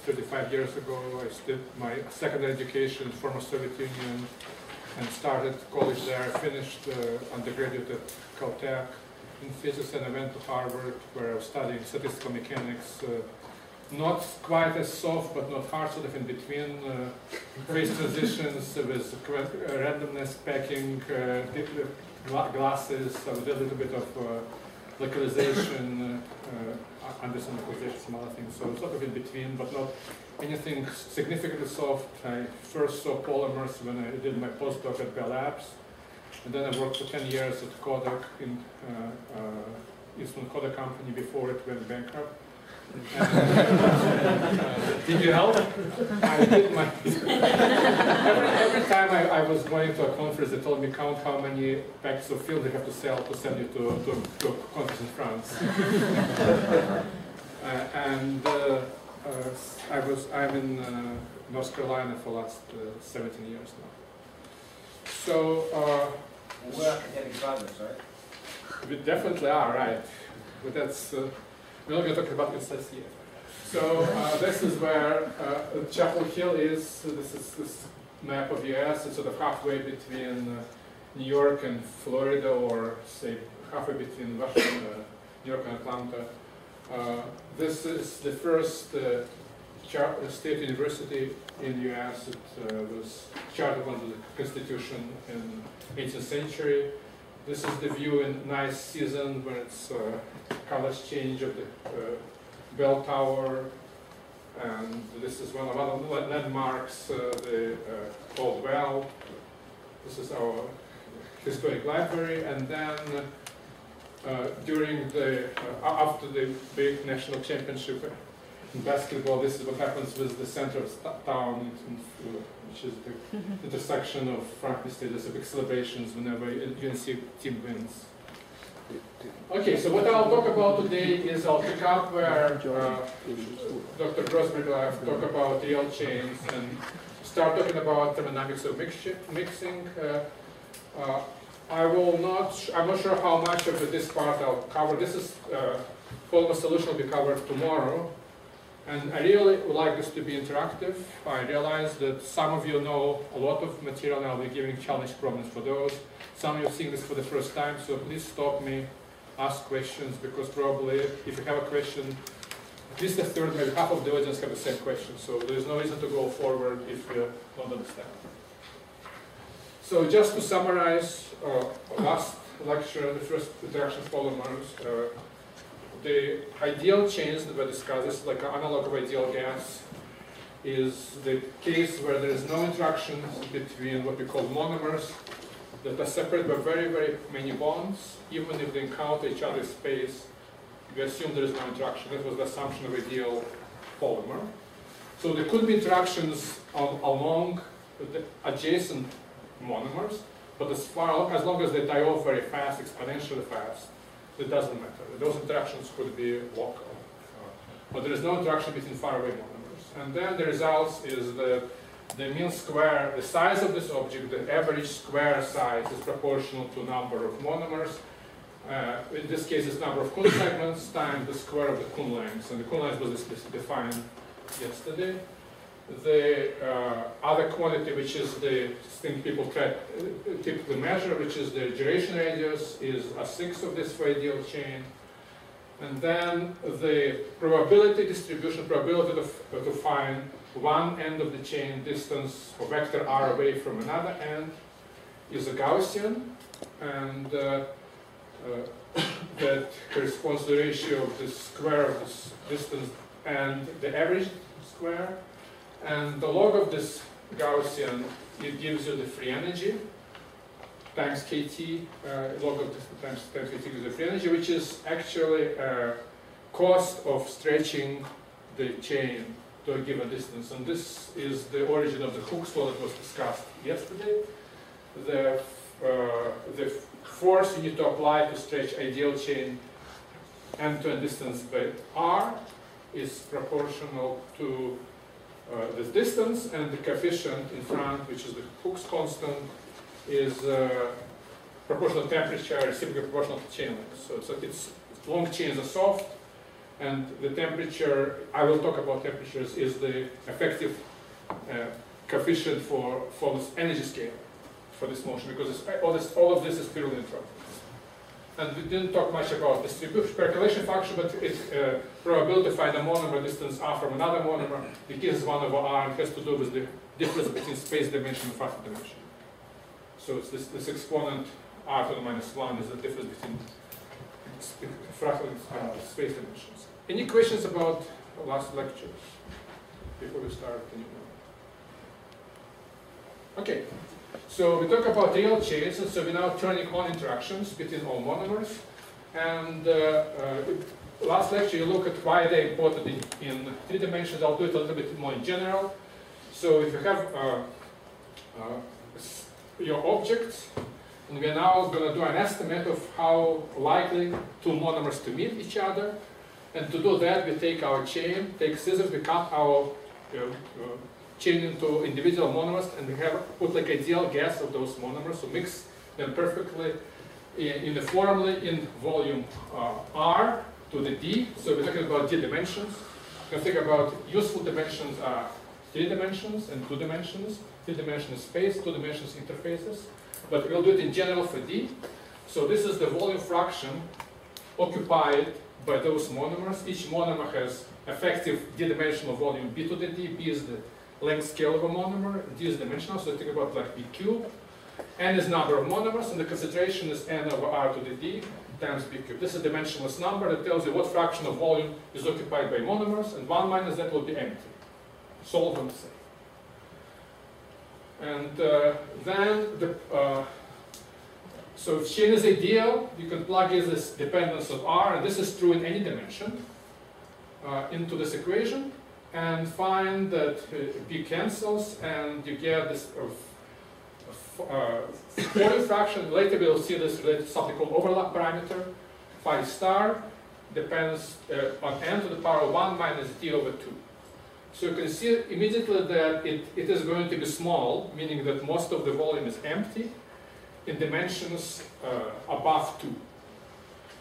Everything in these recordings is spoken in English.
35 years ago. I did my secondary education in former Soviet Union and started college there. I finished undergraduate at Caltech in physics, and I went to Harvard where I was studying statistical mechanics. Not quite as soft, but not hard, sort of in between. Phase transitions with randomness, packing, glasses. I did a little bit of localization, Anderson localization, some other things. So sort of in between, but not anything significantly soft. I first saw polymers when I did my postdoc at Bell Labs, and then I worked for 10 years at Kodak in Eastman Kodak Company before it went bankrupt. Did you help? I did my every time I was going to a conference, they told me count how many packs of film they have to sell to send you to a conference in France. I'm in North Carolina for the last 17 years now. So we're academic graduates, right? We definitely are, right? But that's. We're not going to talk about insights yet. So this is where Chapel Hill is. This is this map of US. It's sort of halfway between New York and Florida, or say halfway between Washington, New York and Atlanta. This is the first state university in the US. It was chartered under the Constitution in 18th century. This is the view in nice season where it's colors change of the bell tower, and this is one of the landmarks, the Old Well. This is our historic library, and then during the after the big national championship in basketball, this is what happens with the center of town, which is the intersection of Franklin State. There's a big celebrations whenever UNC team wins. Okay, so what I'll talk about today is I'll pick up where Dr. Grossberg talked about real chains and start talking about thermodynamics of mixing. I'm not sure how much of this part I'll cover. This is polymer solution will be covered tomorrow. And I really would like this to be interactive. I realize that some of you know a lot of material, and I'll be giving challenge problems for those. Some of you are seeing this for the first time, so please stop me, ask questions, because probably if you have a question, at least a third, maybe half of the audience have the same question. So there's no reason to go forward if you don't understand. So just to summarize, last lecture, the first interaction polymers, the ideal chains that were discussed, this is like an analog of ideal gas, is the case where there is no interactions between what we call monomers that are separated by very, very many bonds. Even if they encounter each other in space, we assume there is no interaction. That was the assumption of ideal polymer. So there could be interactions along the adjacent monomers, but as long as they die off very fast, exponentially fast, it doesn't matter. Those interactions could be local. But there is no interaction between faraway monomers. And then the results is that the mean square, the size of this object, the average square size is proportional to number of monomers. In this case, it's number of Kuhn segments times the square of the Kuhn length. And the Kuhn length was defined yesterday. The other quantity, which is the thing people typically measure, which is the duration radius, is a sixth of this for ideal chain. And then the probability distribution, probability to find one end of the chain distance or vector r away from another end, is a Gaussian, and that corresponds to the ratio of the square of this distance and the average square. And the log of this Gaussian, it gives you the free energy times kT, log of this times kT gives you the free energy, which is actually cost of stretching the chain to a given distance. And this is the origin of the Hooke's law that was discussed yesterday. The force you need to apply to stretch ideal chain end-to-end distance by r is proportional to this distance, and the coefficient in front, which is the Hooke's constant, is proportional to temperature, reciprocally proportional to chain length. So it's long chains are soft, And the temperature, I will talk about temperatures, is the effective coefficient for this energy scale for this motion, because all of this is purely entropy. And we didn't talk much about distribution percolation function, but it's probability to find a monomer distance r from another monomer. The key is 1 over r, and has to do with the difference between space dimension and fractal dimension. So it's this exponent r to the minus 1 is the difference between fractal and space dimensions. Any questions about the last lecture before we start the new one? Okay. So we talk about real chains, and so we're now turning on interactions between all monomers. And last lecture you look at why they're important in 3 dimensions. I'll do it a little bit more in general. So if you have your objects, and we're now going to do an estimate of how likely 2 monomers to meet each other. And to do that, we take our chain, take scissors, we cut our chain into individual monomers, and we have put like ideal gas of those monomers, so mix them perfectly uniformly in volume R to the D. So we're talking about D dimensions. You can think about useful dimensions are 3 dimensions and 2 dimensions. 3 dimensions space, 2 dimensions interfaces. But we'll do it in general for D. So this is the volume fraction occupied by those monomers. Each monomer has effective D-dimensional volume B to the D. B is the length scale of a monomer. D is dimensional, so think about like B cubed. N is number of monomers, and the concentration is N over R to the D times B cubed. This is a dimensionless number that tells you what fraction of volume is occupied by monomers, and 1 minus that will be empty. Solve and say. And so if chain is ideal, you can plug in this dependence of R, and this is true in any dimension, into this equation, and find that B cancels, and you get this volume fraction. Later we'll see this related to something called overlap parameter. Phi star depends on n to the power of 1 minus d over 2. So you can see immediately that it is going to be small, meaning that most of the volume is empty in dimensions above 2.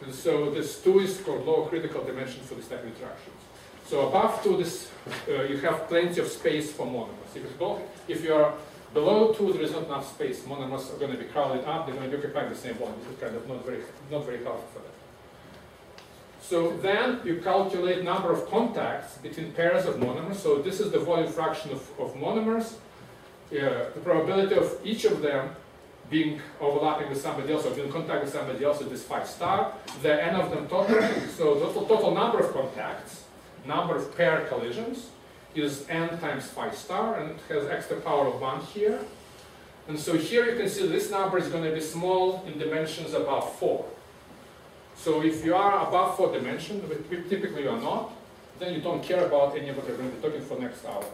And so this 2 is called low critical dimension for this type of interactions. So above 2, you have plenty of space for monomers. If you are below 2, there is not enough space. Monomers are going to be crowded up. They're going to be occupying the same volume. It's kind of not very helpful for that. So then you calculate number of contacts between pairs of monomers. So this is the volume fraction of monomers. The probability of each of them being overlapping with somebody else or being in contact with somebody else is this phi star. The n of them total. So the total number of contacts, number of pair collisions, is n times phi star, and it has extra power of 1 here. And so here you can see this number is going to be small in dimensions above 4. So if you are above 4 dimensions, typically you are not, then you don't care about any of what we're going to be talking for next hour.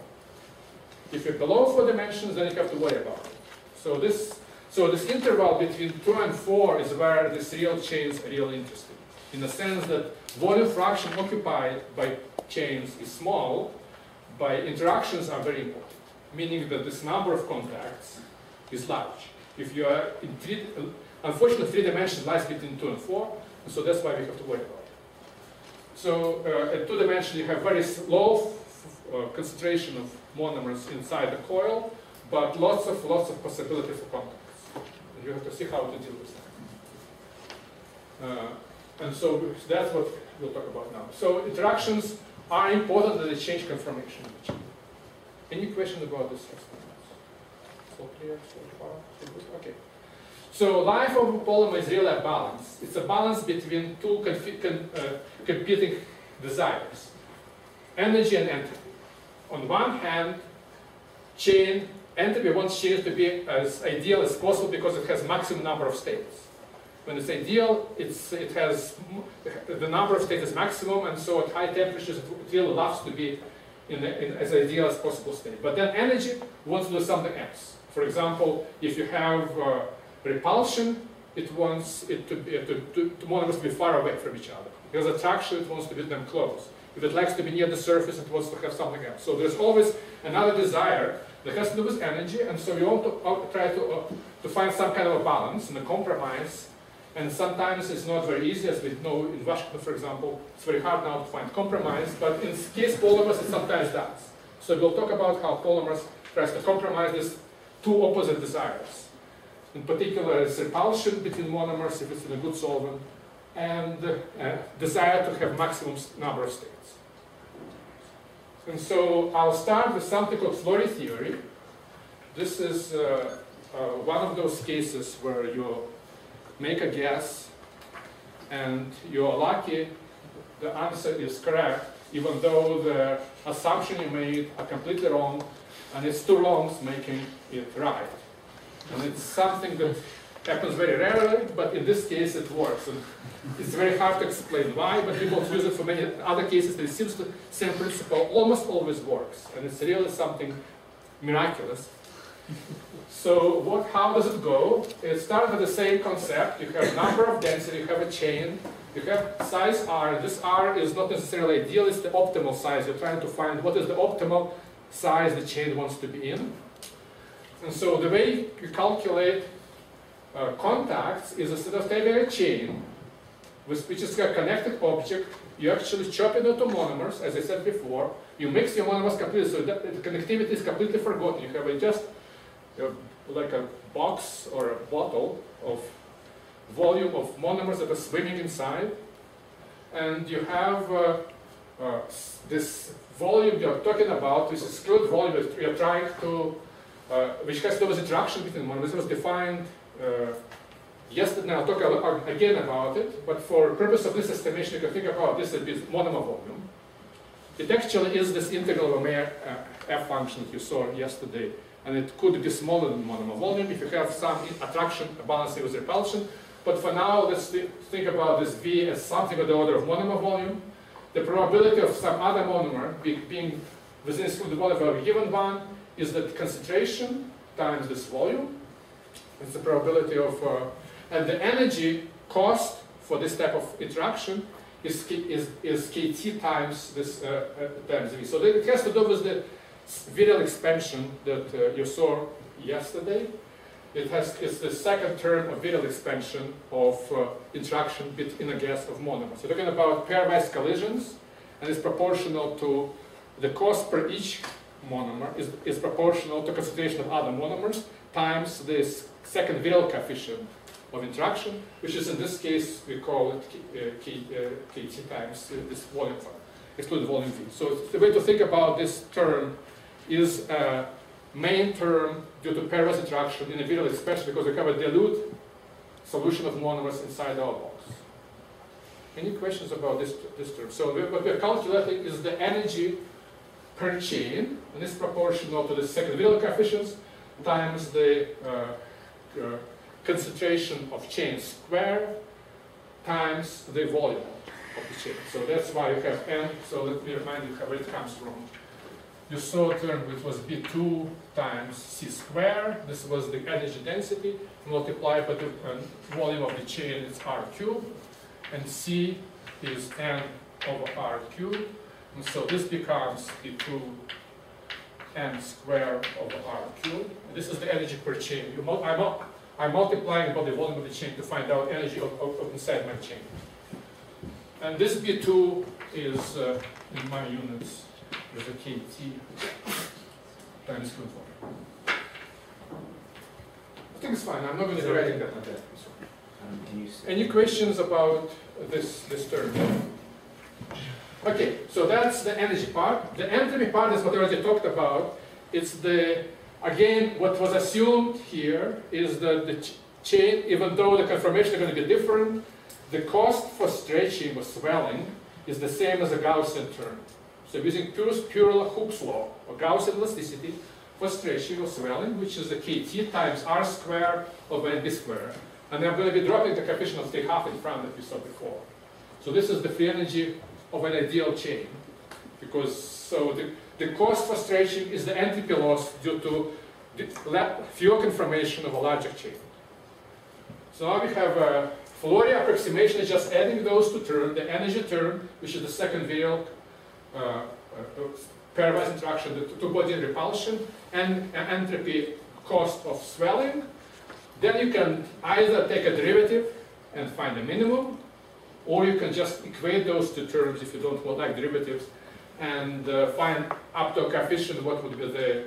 If you're below 4 dimensions, then you have to worry about it. So this interval between 2 and 4 is where this real chains are really interesting, in the sense that volume fraction occupied by chains is small, by interactions are very important, meaning that this number of contacts is large. If you are in unfortunately 3 dimensions lies between 2 and 4, and so that's why we have to worry about it. So at 2 dimensions you have very low concentration of monomers inside the coil, but lots of possibility for contacts. And you have to see how to deal with that. And so that's what we'll talk about now. So interactions are important that they change conformation. Any questions about this? So clear, so far, so good? Okay. So life of a polymer is really a balance. It's a balance between 2 competing desires, energy and entropy. On one hand, entropy wants chains to be as ideal as possible because it has maximum number of states. When it's ideal, it has the number of states is maximum, and so at high temperatures it really loves to be in as ideal as possible state. But then energy wants to do something else. For example, if you have repulsion, it wants it to monomers to be far away from each other. Because attraction, it wants to be them close. If it likes to be near the surface, it wants to have something else. So there's always another desire that has to do with energy, and so you want to try to find some kind of a balance and a compromise And sometimes it's not very easy, as we know in Washington, for example, it's very hard now to find compromise, but in case polymers, it sometimes does. So we'll talk about how polymers tries to compromise these two opposite desires. In particular, it's repulsion between monomers if it's in a good solvent, and desire to have maximum number of states. And so I'll start with something called Flory theory. This is one of those cases where you make a guess and you're lucky the answer is correct, even though the assumption you made are completely wrong, and it's two wrongs making it right. And it's something that happens very rarely, but in this case it works. And it's very hard to explain why, but people use it for many other cases. It seems the same principle almost always works, and it's really something miraculous. So how does it go? It starts with the same concept. You have number of density, you have a chain, you have size R. This R is not necessarily ideal, it's the optimal size. You're trying to find what is the optimal size the chain wants to be in. And so the way you calculate contacts is instead of taking a chain, which is a connected object, you actually chop it into monomers, as I said before. You mix your monomers completely, so that the connectivity is completely forgotten. You have just like a box or a bottle of volume of monomers that are swimming inside, and you have this volume you're talking about, this exclude volume that you're trying to, which has to do with interaction between monomers. This was defined yesterday. I'll talk again about it, but for purpose of this estimation, you can think about this as monomer volume. It actually is this integral of f function that you saw yesterday, and it could be smaller than monomer volume if you have some attraction balancing with repulsion. But for now, let's think about this V as something of the order of monomer volume. The probability of some other monomer being within excluded volume of a given one is the concentration times this volume. It's the probability of, and the energy cost for this type of interaction is kT times this times V. So it has to do with the virial expansion that you saw yesterday. It's the second term of virial expansion of interaction between a gas of monomers. So we're talking about pairwise collisions, and it's proportional to the cost per each monomer is proportional to concentration of other monomers times this second virial coefficient of interaction, which is in this case we call it kT times this volume, excluded volume V. So the way to think about this term is a main term due to pairwise interaction in a virial expansion because we have a dilute solution of monomers inside our box. Any questions about this term? So what we're calculating is the energy per chain, and it's proportional to the second virial coefficients times the concentration of chain square times the volume of the chain. So that's why you have n. So let me remind you where it comes from. You saw a term which was B2 times C square. This was the energy density multiplied by the volume of the chain, it's R cubed. And C is N over R cubed. And so this becomes B2 N squared over R cubed. And this is the energy per chain. I'm multiplying by the volume of the chain to find out energy of inside my chain. And this B2 is, in my units, is a kT times square volume. I think it's fine. I'm not going to be writing that on that. Any questions about this term? Okay, so that's the energy part. The entropy part is what I already talked about. It's the, again, what was assumed here is that the chain, even though the conformation is going to be different, the cost for stretching or swelling is the same as a Gaussian term. So using pure Hooke's law, or Gaussian elasticity, for stretching or swelling, which is a kT times R squared over NB squared. And I'm going to be dropping the coefficient of T half in front that we saw before. So this is the free energy of an ideal chain. Because, so the cost for stretching is the entropy loss due to the fewer conformation of a larger chain. So now we have a Flory approximation is just adding those two terms, the energy term, which is the second virial pairwise interaction, the two-body repulsion, and entropy cost of swelling. Then you can either take a derivative and find the minimum, or you can just equate those two terms if you don't like derivatives, and find up to a coefficient what would be the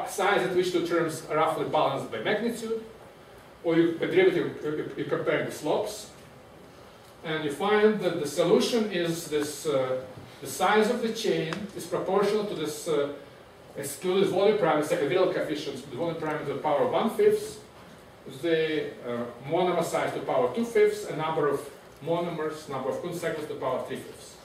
size at which two terms are roughly balanced by magnitude, or by derivative you compare the slopes, and you find that the solution is this, the size of the chain is proportional to this excluded volume parameter, second-order coefficients, the volume parameter to the power of 1/5, the monomer size to the power of 2/5, and number of monomers, number of Kuhn segments to the power of 3/5.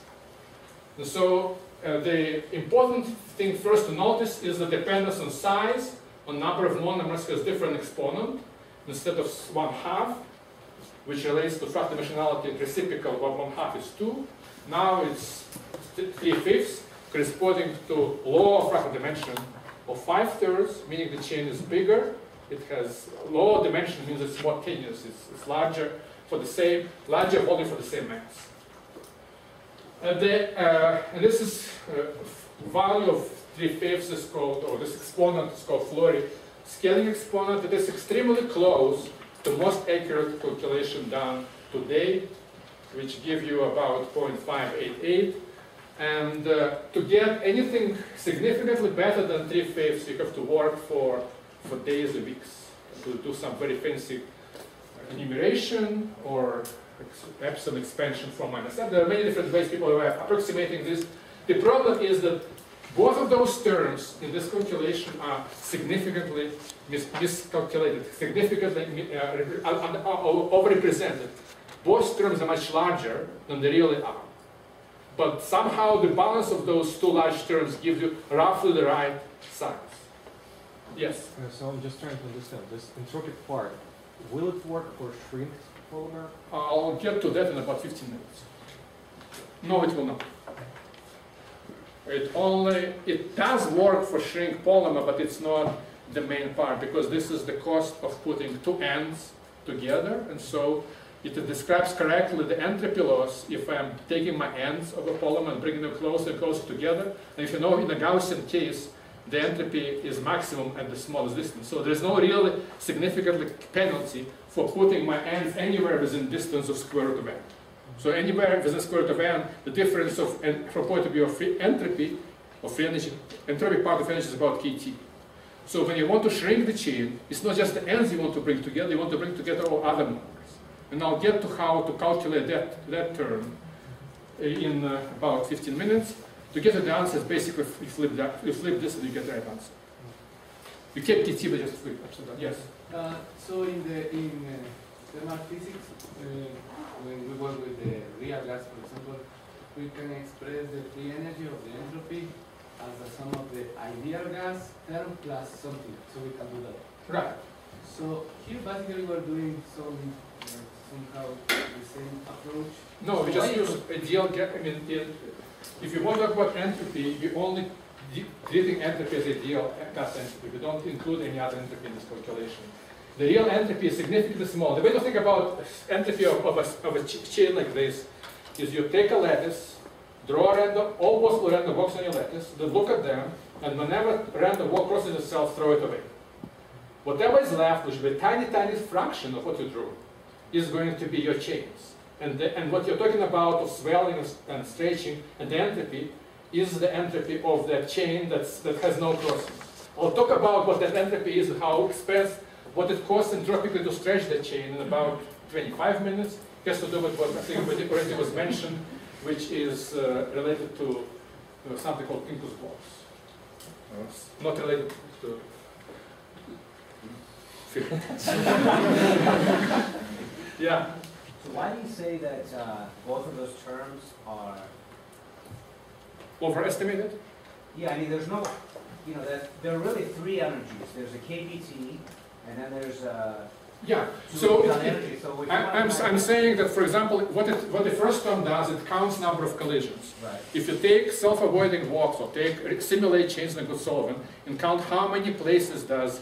And so the important thing first to notice is the dependence on size, on number of monomers has different exponent. Instead of 1/2, which relates to fractal dimensionality, reciprocal of 1/2 is 2. Now it's 3/5, corresponding to law of fractal dimension of 5/3, meaning the chain is bigger. It has lower dimension, means it's more tenuous. It's larger for the same, larger volume for the same mass. And this is value of 3/5 is called, or this exponent is called Flory scaling exponent. It is extremely close to most accurate calculation done today, which give you about 0.588. And to get anything significantly better than 3/5, you have to work for days or weeks to do some very fancy enumeration or epsilon expansion from -m. There are many different ways people are approximating this. The problem is that both of those terms in this calculation are significantly miscalculated, significantly overrepresented. Both terms are much larger than they really are. But somehow the balance of those two large terms gives you roughly the right size. Yes? So I'm just trying to understand this entropic part. Will it work for shrink polymer? I'll get to that in about 15 minutes. No, it will not. It does work for shrink polymer, but it's not the main part, because this is the cost of putting two ends together, and so it describes correctly the entropy loss if I'm taking my ends of a polymer and bringing them closer and closer together. And if you know, in the Gaussian case, the entropy is maximum at the smallest distance. So there's no really significant penalty for putting my ends anywhere within distance of square root of n. So anywhere within square root of n, the difference of, from point of view of free entropy, of free energy, entropic part of energy is about kT. So when you want to shrink the chain, it's not just the ends you want to bring together, you want to bring together all other numbers. And I'll get to how to calculate that term in about 15 minutes. To get to the answer, basically you flip this and you get the right answer. You keep kT, but just flip upside down. Yes? So in thermal physics, when we work with the real gas, for example, we can express the free energy of the entropy as the sum of the ideal gas term plus something. So we can do that. Right. So here basically we're doing somehow the same approach. No, we just use ideal gas. I mean, if you want to talk about entropy, you only treating entropy as ideal gas entropy. We don't include any other entropy in this calculation. The real entropy is significantly small. The way to think about entropy of a chain like this is you take a lattice, draw a random, all possible random walks on your lattice, then look at them, and whenever random walk crosses itself, throw it away. Whatever is left, which will be a tiny, tiny fraction of what you drew, is going to be your chains. And what you're talking about of swelling and stretching and the entropy is the entropy of that chain that has no crossing. I'll talk about what that entropy is and how expensive, what it costs entropically to stretch the chain in about 25 minutes. It has to do with what I think already was mentioned, which is related to something called Pinkus blocks. Not related to... Yeah. So why do you say that both of those terms are... Overestimated? Yeah, I mean, there's no, you know, there are really three energies. There's a KBT, and then there's a... Yeah, so energy. So I'm saying that, for example, what the first term does, it counts number of collisions. Right. If you take self-avoiding walks or simulate chains in a good solvent and count how many places does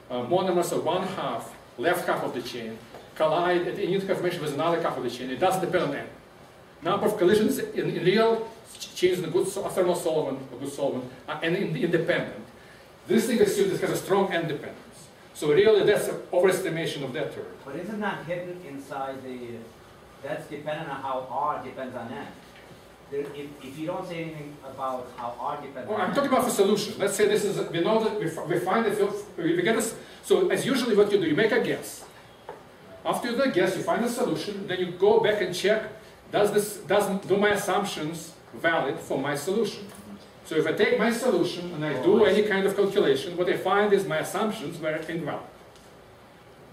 monomers of 1/2, left half of the chain, collide at any confirmation with another half of the chain, it doesn't depend on n. Number of collisions in real chains in a good thermal solvent or good solvent are independent. This thing assumes it has a strong n dependence. So really, that's an overestimation of that term. But isn't that hidden inside that's dependent on how R depends on N? If you don't say anything about how R depends Well, on I'm N. talking about the solution. Let's say this is, we know that we find that we get this. So as usually what you do, you make a guess. After you do a guess, you find a solution, then you go back and check, do my assumptions valid for my solution? So if I take my solution and I do any kind of calculation, what I find is my assumptions were invalid.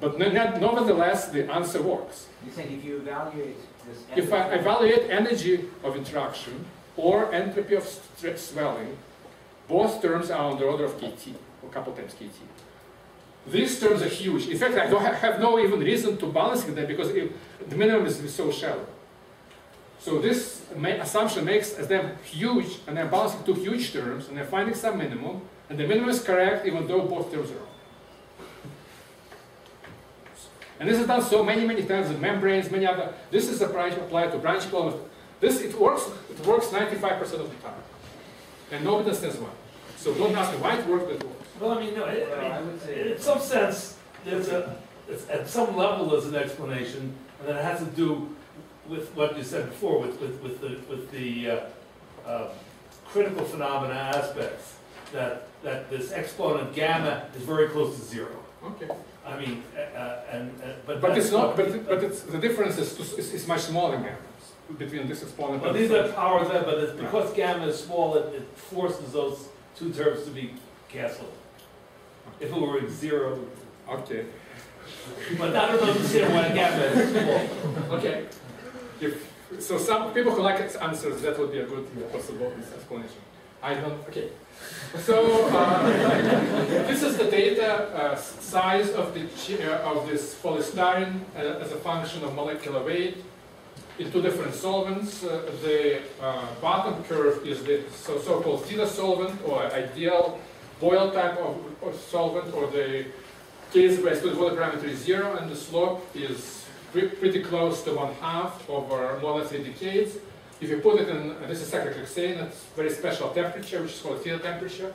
But nevertheless, the answer works. You're saying if you evaluate this... If I evaluate energy of interaction or entropy of swelling, both terms are on the order of kT, or a couple times kT. These terms are huge. In fact, I don't have no even reason to balance them because the minimum is so shallow. So this assumption makes them huge, and I'm balancing two huge terms, and I'm finding some minimum, and the minimum is correct even though both terms are wrong. And this is done so many times in membranes, many other. This is applied to branch columns. It works 95% of the time, and nobody understands why. So don't ask me why it works, but it works. Well, I mean, no, I would say... in some sense, at some level there's an explanation, and that has to do with what you said before, with the critical phenomena aspects, that this exponent gamma is very close to zero. Okay. I mean, But it's not. But it's, the difference is much smaller than gamma between this exponent. Well, and these this. are powers there, but it's because gamma is small, it forces those two terms to be canceled. If it were zero, Okay. but I don't understand why gamma is small. Okay. So some people who like answers, that would be a good possible explanation. I don't. Okay. So this is the data size of this polystyrene as a function of molecular weight in two different solvents. The bottom curve is the so-called theta solvent, or ideal Boyle type of solvent, or the case where absolute water parameter is 0, and the slope is pretty close to 1/2 over more than 3 decades. If you put it in, this is cyclohexane, it's very special temperature, which is called theta temperature.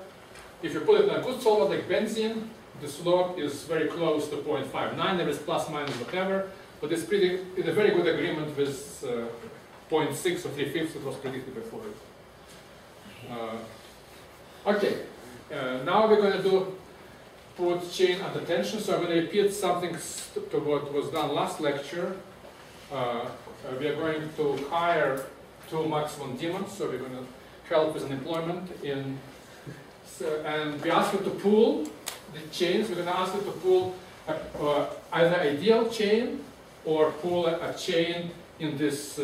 If you put it in a good solvent like benzene, the slope is very close to 0.59. There is plus minus whatever, but it's in a very good agreement with 0.6 or 3/5 that was predicted before it. Okay, now we're going to put chain under tension. So I'm going to repeat something to what was done last lecture. We are going to hire 2 maximum demons, so we're going to help with unemployment and we ask you to pool the chains. We're going to ask you to pool either ideal chain or pool a chain in this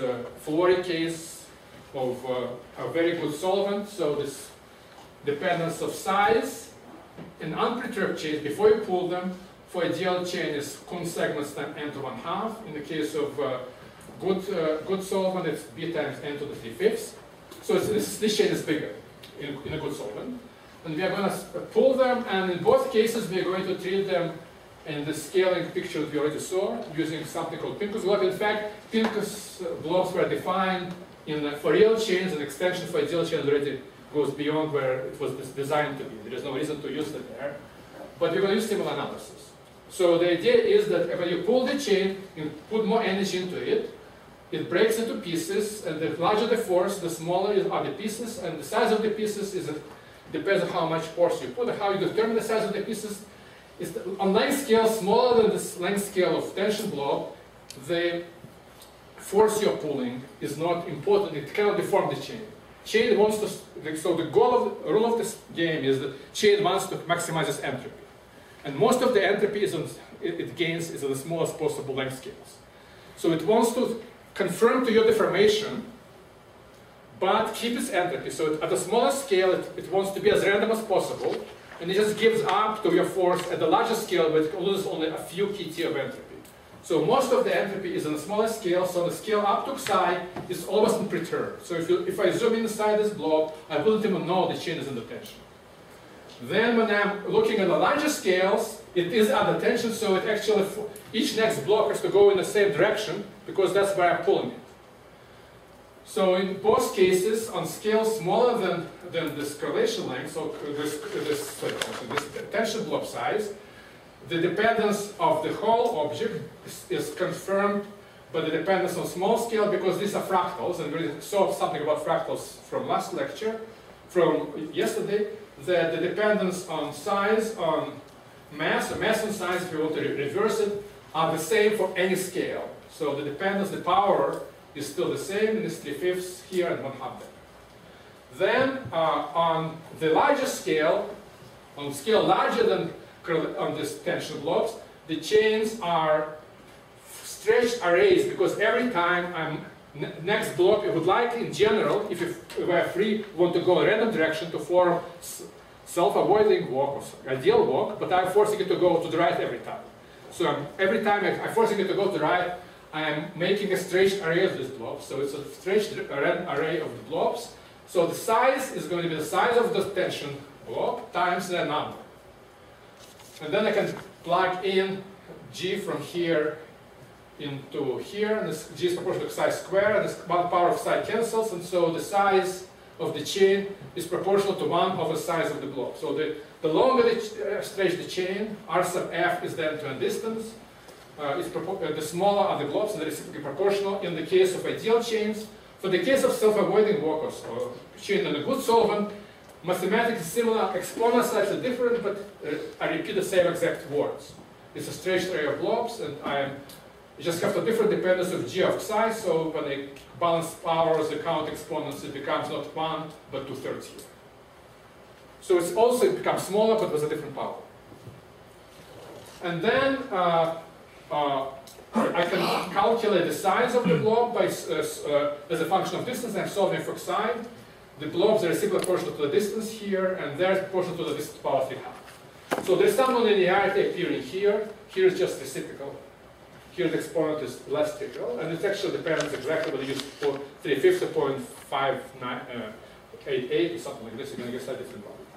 fluoric case of a very good solvent. So this dependence of size in unperturbed chains, before you pool them, for ideal chain is Coulomb segments times n to 1/2. In the case of good solvent, it's b times n to the 3/5. So this chain is bigger in a good solvent. And we are going to pull them, and in both cases we are going to treat them in the scaling picture that we already saw, using something called Pincus block. In fact, Pincus blocks were defined for real chains, and extension for ideal chains already goes beyond where it was designed to be. There is no reason to use it there. But we're going to use similar analysis. So the idea is that when you pull the chain, you put more energy into it, it breaks into pieces, and the larger the force, the smaller are the pieces, and the size of the pieces depends on how much force you put. How you determine the size of the pieces is on length scale smaller than this length scale of tension block. The force you're pulling is not important. It cannot deform the chain. Chain wants to. So the rule of this game is that chain wants to maximize its entropy, and most of the entropy it gains is at the smallest possible length scales. So it wants to conform to your deformation, but keep its entropy. So at the smallest scale, it wants to be as random as possible, and it just gives up to your force at the largest scale, but it loses only a few kT of entropy. So most of the entropy is on the smallest scale, so the scale up to psi is almost unperturbed. So if I zoom inside this blob, I wouldn't even know the chain is under tension. Then when I'm looking at the larger scales, it is under tension, so it actually, each next block has to go in the same direction, because that's where I'm pulling it. So in both cases, on scales smaller than this correlation length, so this tension blob size, the dependence of the whole object is confirmed by the dependence on small scale, because these are fractals, and we saw something about fractals from last lecture, from yesterday, that the dependence on size, on mass, or mass and size, if you want to reverse it, are the same for any scale. So the dependence, the power, is still the same, and it's 3/5 here and 1/2 there. Then on the larger scale, on scale larger than on these tension blobs, the chains are stretched arrays, because every time I'm next block, I would like in general, if I free want to go in a random direction, to form self-avoiding walk or ideal walk, but I'm forcing it to go to the right every time. So every time I'm forcing it to go to the right, I'm making a stretched array of these blobs. So it's a stretched array of the blobs. So the size is going to be the size of the tension blob times the number. And then I can plug in G from here into here, and this G is proportional to psi squared, and this 1 of psi cancels, and so the size of the chain is proportional to 1 over the size of the blob. So the longer the stretch the chain, R sub f is then to a distance. The smaller are the blobs, and they're reciprocally proportional in the case of ideal chains. For the case of self-avoiding walkers or chain and a good solvent, mathematics is similar, exponents are slightly different, but I repeat the same exact words. It's a stretched array of blobs, and you just have a different dependence of g of psi, so when I balance powers, the count exponents, it becomes not 1, but 2/3 here. So it's also, it becomes smaller, but with a different power. And then I can calculate the size of the blob by, as a function of distance. I'm solving for psi. The blobs are reciprocally proportional to the distance here, and they're proportional to the distance power 3/2. So there's some nonlinearity appearing here. Here is just reciprocal. Here the exponent is less trivial, and it actually depends exactly whether you use 3/5 or 0.5988 or something like this. You're going to get slightly different value.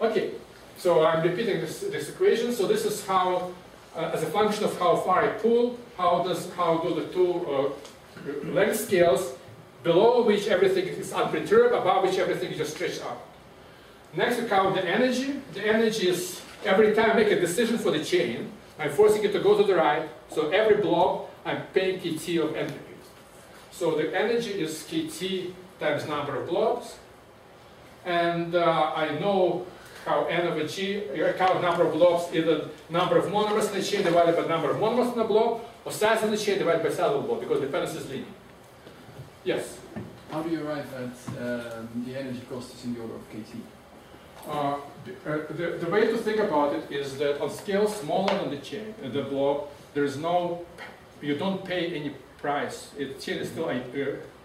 Okay, so I'm repeating this equation. So this is how, as a function of how far I pull, how do the two length scales, below which everything is unperturbed, above which everything is just stretched out. Next, we count the energy. The energy is every time I make a decision for the chain, I'm forcing it to go to the right, so every blob I'm paying kT of entropy. So the energy is kT times number of blobs, and I know how n over g, I count number of blobs, either number of monomers in the chain divided by number of monomers in the blob, or size of the chain divided by size of the blob, because dependence is linear. Yes? How do you arrive at the energy cost is in the order of kT? The way to think about it is that on scale smaller than the chain, the blob, there is no, you don't pay any price. The chain is still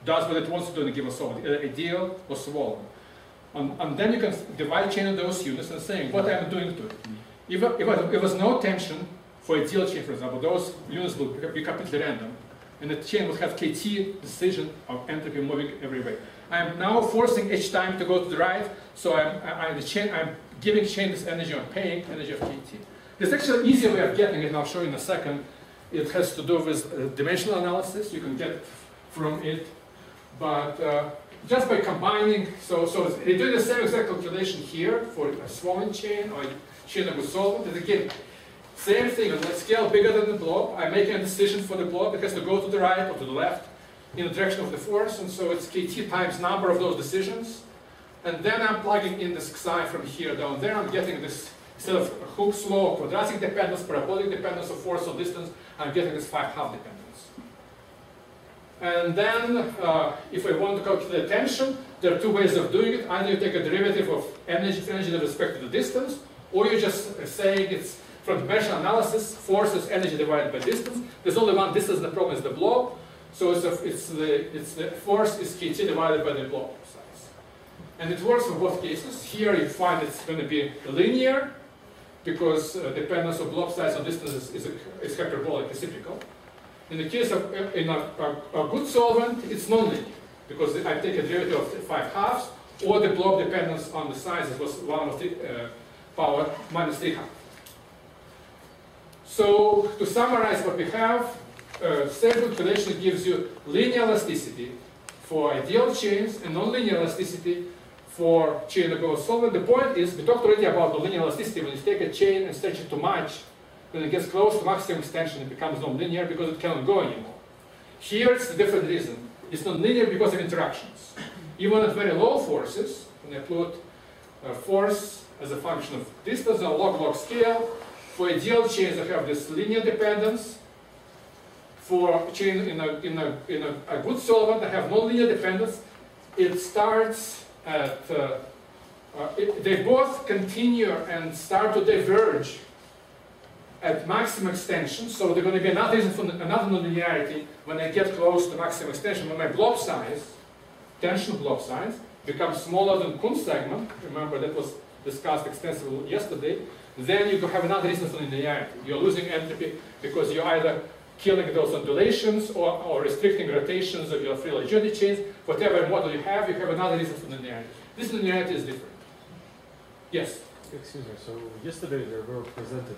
does what it wants to do in a given solvent, either ideal or swollen. And then you can divide chain into those units and saying what I'm doing to it. If there was no tension for ideal chain, for example, those units will be completely random, and the chain will have kT decision of entropy moving every way. I'm now forcing each time to go to the right, so I'm giving chain this energy, I'm paying energy of kT. There's actually an easier way of getting it, and I'll show you in a second. It has to do with dimensional analysis. You can get it from it, but just by combining, so you're doing the same exact calculation here for a swollen chain or a chain of a solvent, and again, same thing, on a scale bigger than the blob, I'm making a decision for the blob. It has to go to the right or to the left in the direction of the force, and so it's kT times number of those decisions. And then I'm plugging in this psi from here down there. I'm getting this, instead of Hooke's law, quadratic dependence, parabolic dependence of force or distance, I'm getting this 5/2 dependence. And then, if I want to calculate tension, there are two ways of doing it. Either you take a derivative of energy with respect to the distance, or you just saying it's from dimensional analysis, force is energy divided by distance. There's only one distance, the problem is the blob. So the force is kT divided by the blob size. And it works for both cases. Here you find it's going to be linear, because dependence of blob size on distance is hyperbolic, reciprocal. In the case of a good solvent, it's non-linear, because I take a derivative of 5/2, or the blob dependence on the size was 1 of the power minus 3/2. So to summarize what we have, Serge calculation gives you linear elasticity for ideal chains and non-linear elasticity for chain of gauge solvent. The point is, we talked already about the linear elasticity. When you take a chain and stretch it too much, when it gets close to maximum extension, it becomes non-linear because it cannot go anymore. Here it's a different reason. It's non-linear because of interactions. Even at very low forces, when I plot force as a function of distance on a log-log scale, for ideal chains I have this linear dependence. For a chain in a good solvent, I have non-linear dependence. It starts at, they both continue and start to diverge at maximum extension, so they're going to be another reason for another nonlinearity when I get close to maximum extension. When my blob size, tension blob size, becomes smaller than Kuhn segment, remember that was discussed extensively yesterday, then you have another reason for nonlinearity. You're losing entropy because you're either killing those undulations or restricting rotations of your free Lagrange chains. Whatever model you have another reason for nonlinearity. This nonlinearity is different. Yes? Excuse me, so yesterday there were presented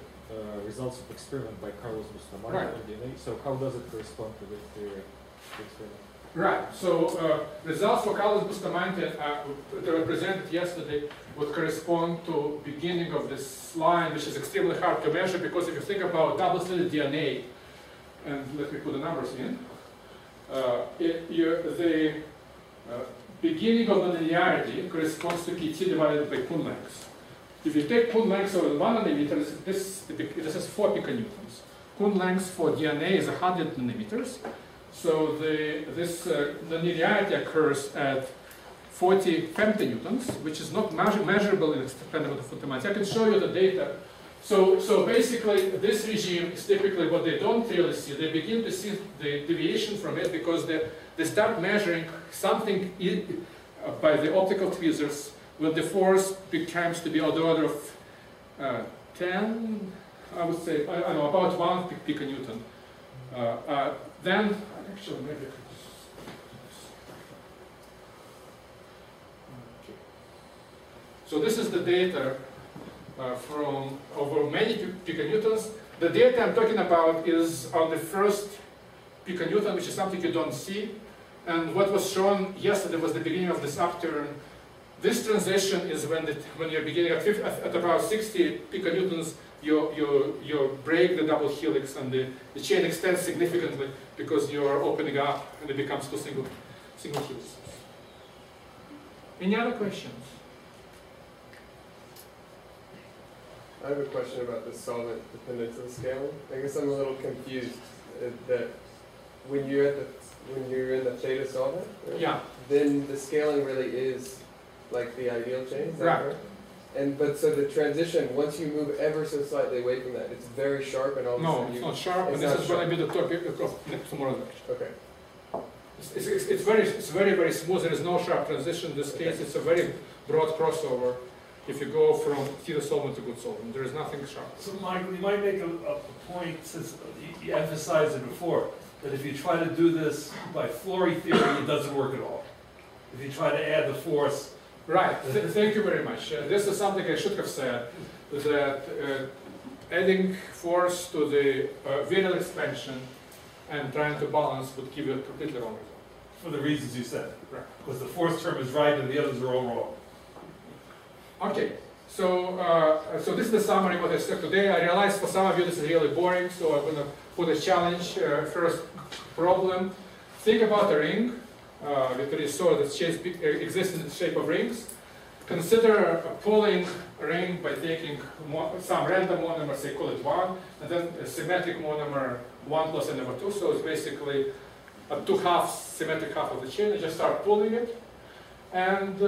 results of experiment by Carlos Bustamante Right. on DNA. So how does it correspond to the theory experiment? Right. So results for Carlos Bustamante that were presented yesterday would correspond to beginning of this line, which is extremely hard to measure because if you think about double-stranded DNA, and let me put the numbers in, the beginning of the linearity corresponds to PT divided by Kuhn length. If you take Kuhn length over 1 nanometer, this is 4 piconewtons. Kuhn length for DNA is 100 nanometers. So the linearity occurs at 40 femtonewtons, which is not measurable in experimental photometry. I can show you the data. So basically, this regime is typically what they don't really see. They begin to see the deviation from it because they start measuring something by the optical tweezers when the force becomes to be on the order of 10, I would say, I don't know, about 1 piconewton. Then, actually, maybe I could just... Okay. So this is the data from over many piconewtons. The data I'm talking about is on the first piconewton, which is something you don't see. And what was shown yesterday was the beginning of this upturn. This transition is when you're beginning at about 60 piconewtons, you break the double helix and the chain extends significantly because you're opening up and it becomes two single helices. Any other questions? I have a question about the solvent dependence of scaling. I guess I'm a little confused that when you're in the theta solvent, right, Yeah. then the scaling really is like the ideal chain. Is that Right. correct? But so the transition, once you move ever so slightly away from that, it's very sharp and all of a No, sudden it's you... not sharp, and it's this not is going to sharp. be the topic of tomorrow's lecture. Okay. It's very smooth. There is no sharp transition. In this case, it's a very broad crossover. If you go from theta solvent to good solvent, there is nothing sharp. So Michael, you might make a point, since you emphasized it before, that if you try to do this by Flory theory, it doesn't work at all. If you try to add the force. Right. Thank you very much. This is something I should have said, that adding force to the virial expansion and trying to balance would give you a completely wrong result. For the reasons you said. Right. Because the force term is right and the others are all wrong. Okay, so this is the summary of what I said today. I realize for some of you this is really boring, so I'm going to put a challenge. First problem, think about a ring. We saw that shapes exist in the shape of rings. Consider pulling a ring by taking some random monomer, say call it 1, and then a symmetric monomer 1 plus n over 2, so it's basically a 2 halves, symmetric half of the chain, and just start pulling it. And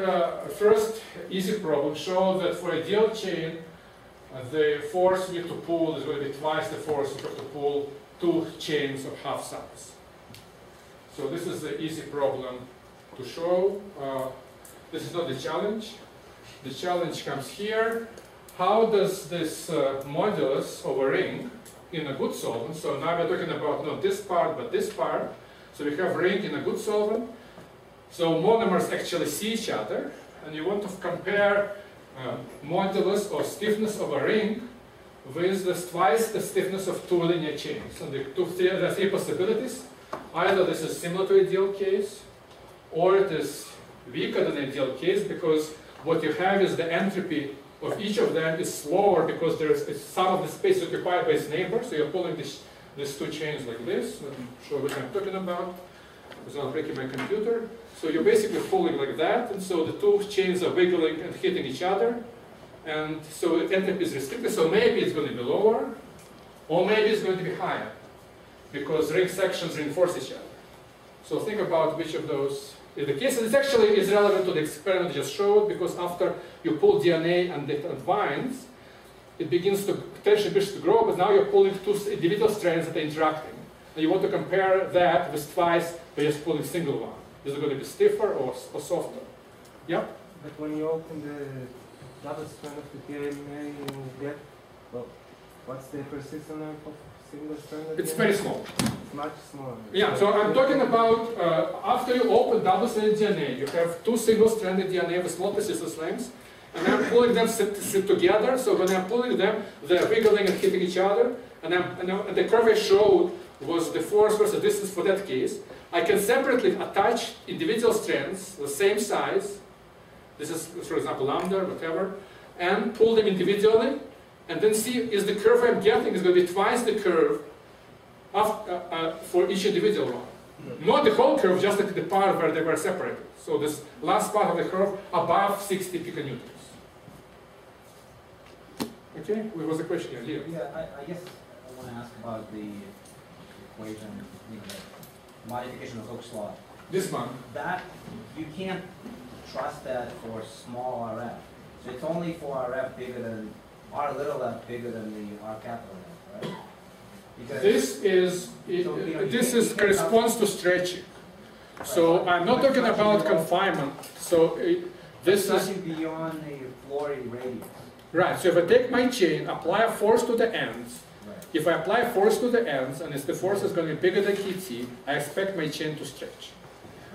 first easy problem, show that for a ideal chain, the force you need to pull is going to be twice the force you have to pull 2 chains of half size. So this is the easy problem to show. This is not the challenge. The challenge comes here. How does this modulus of a ring in a good solvent, so now we're talking about not this part, but this part. So we have ring in a good solvent. So monomers actually see each other, and you want to compare modulus or stiffness of a ring with twice the stiffness of 2 linear chains. And there are 3 possibilities. Either this is similar to ideal case, or it is weaker than ideal case because what you have is the entropy of each of them is slower because some of the space is occupied by its neighbor. So you're pulling these two chains like this. Let me show what I'm talking about. It's not breaking my computer. So you're basically pulling like that, and so the two chains are wiggling and hitting each other. And so the entropy is restricted, so maybe it's going to be lower, or maybe it's going to be higher, because ring sections reinforce each other. So think about which of those is the case. And it actually is relevant to the experiment I just showed, because after you pull DNA and it unwinds, it begins to, tension begins to grow, but now you're pulling two individual strands that are interacting. And you want to compare that with twice by just pulling single one. Is it going to be stiffer or softer? Yep? But when you open the double strand of the DNA, you get, well, what's the persistence of single strand? It's very small. It's much smaller. Yeah, so I'm talking about after you open double-stranded DNA, you have two single-stranded DNA with small persistence lengths, and I'm pulling them sit together. So when I'm pulling them, they're wiggling and hitting each other. And the curve I showed was the force versus distance for that case. I can separately attach individual strands, the same size. This is, for example, lambda, whatever, and pull them individually, and then see is the curve I'm getting is going to be twice the curve for each individual one. Not the whole curve, just the part where they were separated. So this last part of the curve above 60 piconewtons. Okay, what was the question here? Yeah, I guess I want to ask about the equation, the modification of Hooke's law. This one. That, you can't trust that for small RF. So it's only for RF bigger than, R little f bigger than the R capital F, right? Because this corresponds to stretching. So I'm not talking about confinement. So this is nothing beyond the Flory radius. right. So if I take my chain, apply a force to the ends. Right. If I apply a force to the ends, and if the force is going to be bigger than kT, I expect my chain to stretch.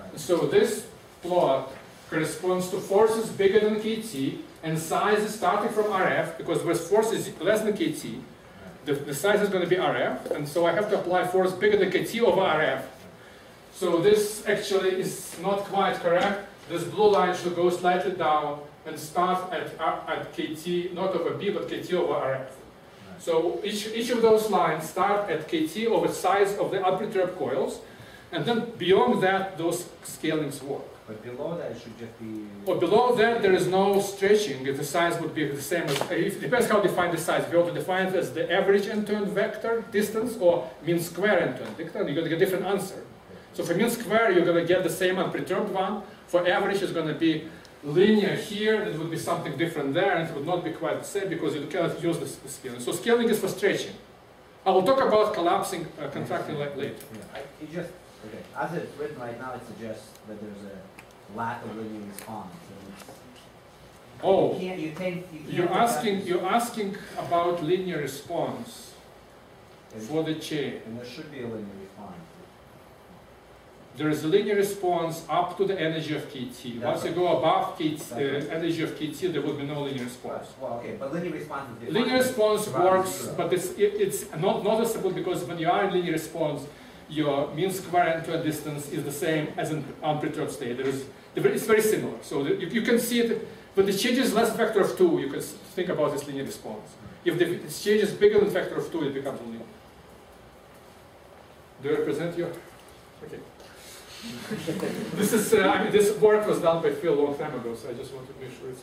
Right. So this plot corresponds to forces bigger than kT and sizes starting from RF, because where force is less than kT, the size is going to be RF, and so I have to apply force bigger than kT over RF. So this actually is not quite correct. This blue line should go slightly down and start at kT, not over B, but kT over RF. So each of those lines start at kT over size of the unperturbed coils, and then beyond that, those scalings work. But below that, it should just be... Or below that, there is no stretching. The size would be the same as, it depends how you define the size. We ought to define it as the average end-to-end vector distance or mean square end-to-end vector, and you're going to get a different answer. So for mean square, you're going to get the same unperturbed one. For average, it's going to be linear here, and it would be something different there, and it would not be quite the same because you cannot use the scaling. So scaling is for stretching. I will talk about collapsing, contracting later. It just, okay, as it's written right now, it suggests that there's a lack of linear response. Oh, You can't you're asking about linear response for the chain. And there should be a linear response. There is a linear response up to the energy of kT. Once you go above energy of kT, there will be no linear response. Well, okay, but linear response is different. Linear response Around works, zero. but it's not noticeable because when you are in linear response, your mean square end-to-end distance is the same as an unperturbed state. It's very similar. So you can see it, when the change is less factor of 2, you can think about this linear response. If the change is bigger than factor of 2, it becomes linear. Do I represent you? Okay. This is, I mean, this work was done by Phil a long time ago, so I just want to make sure it's...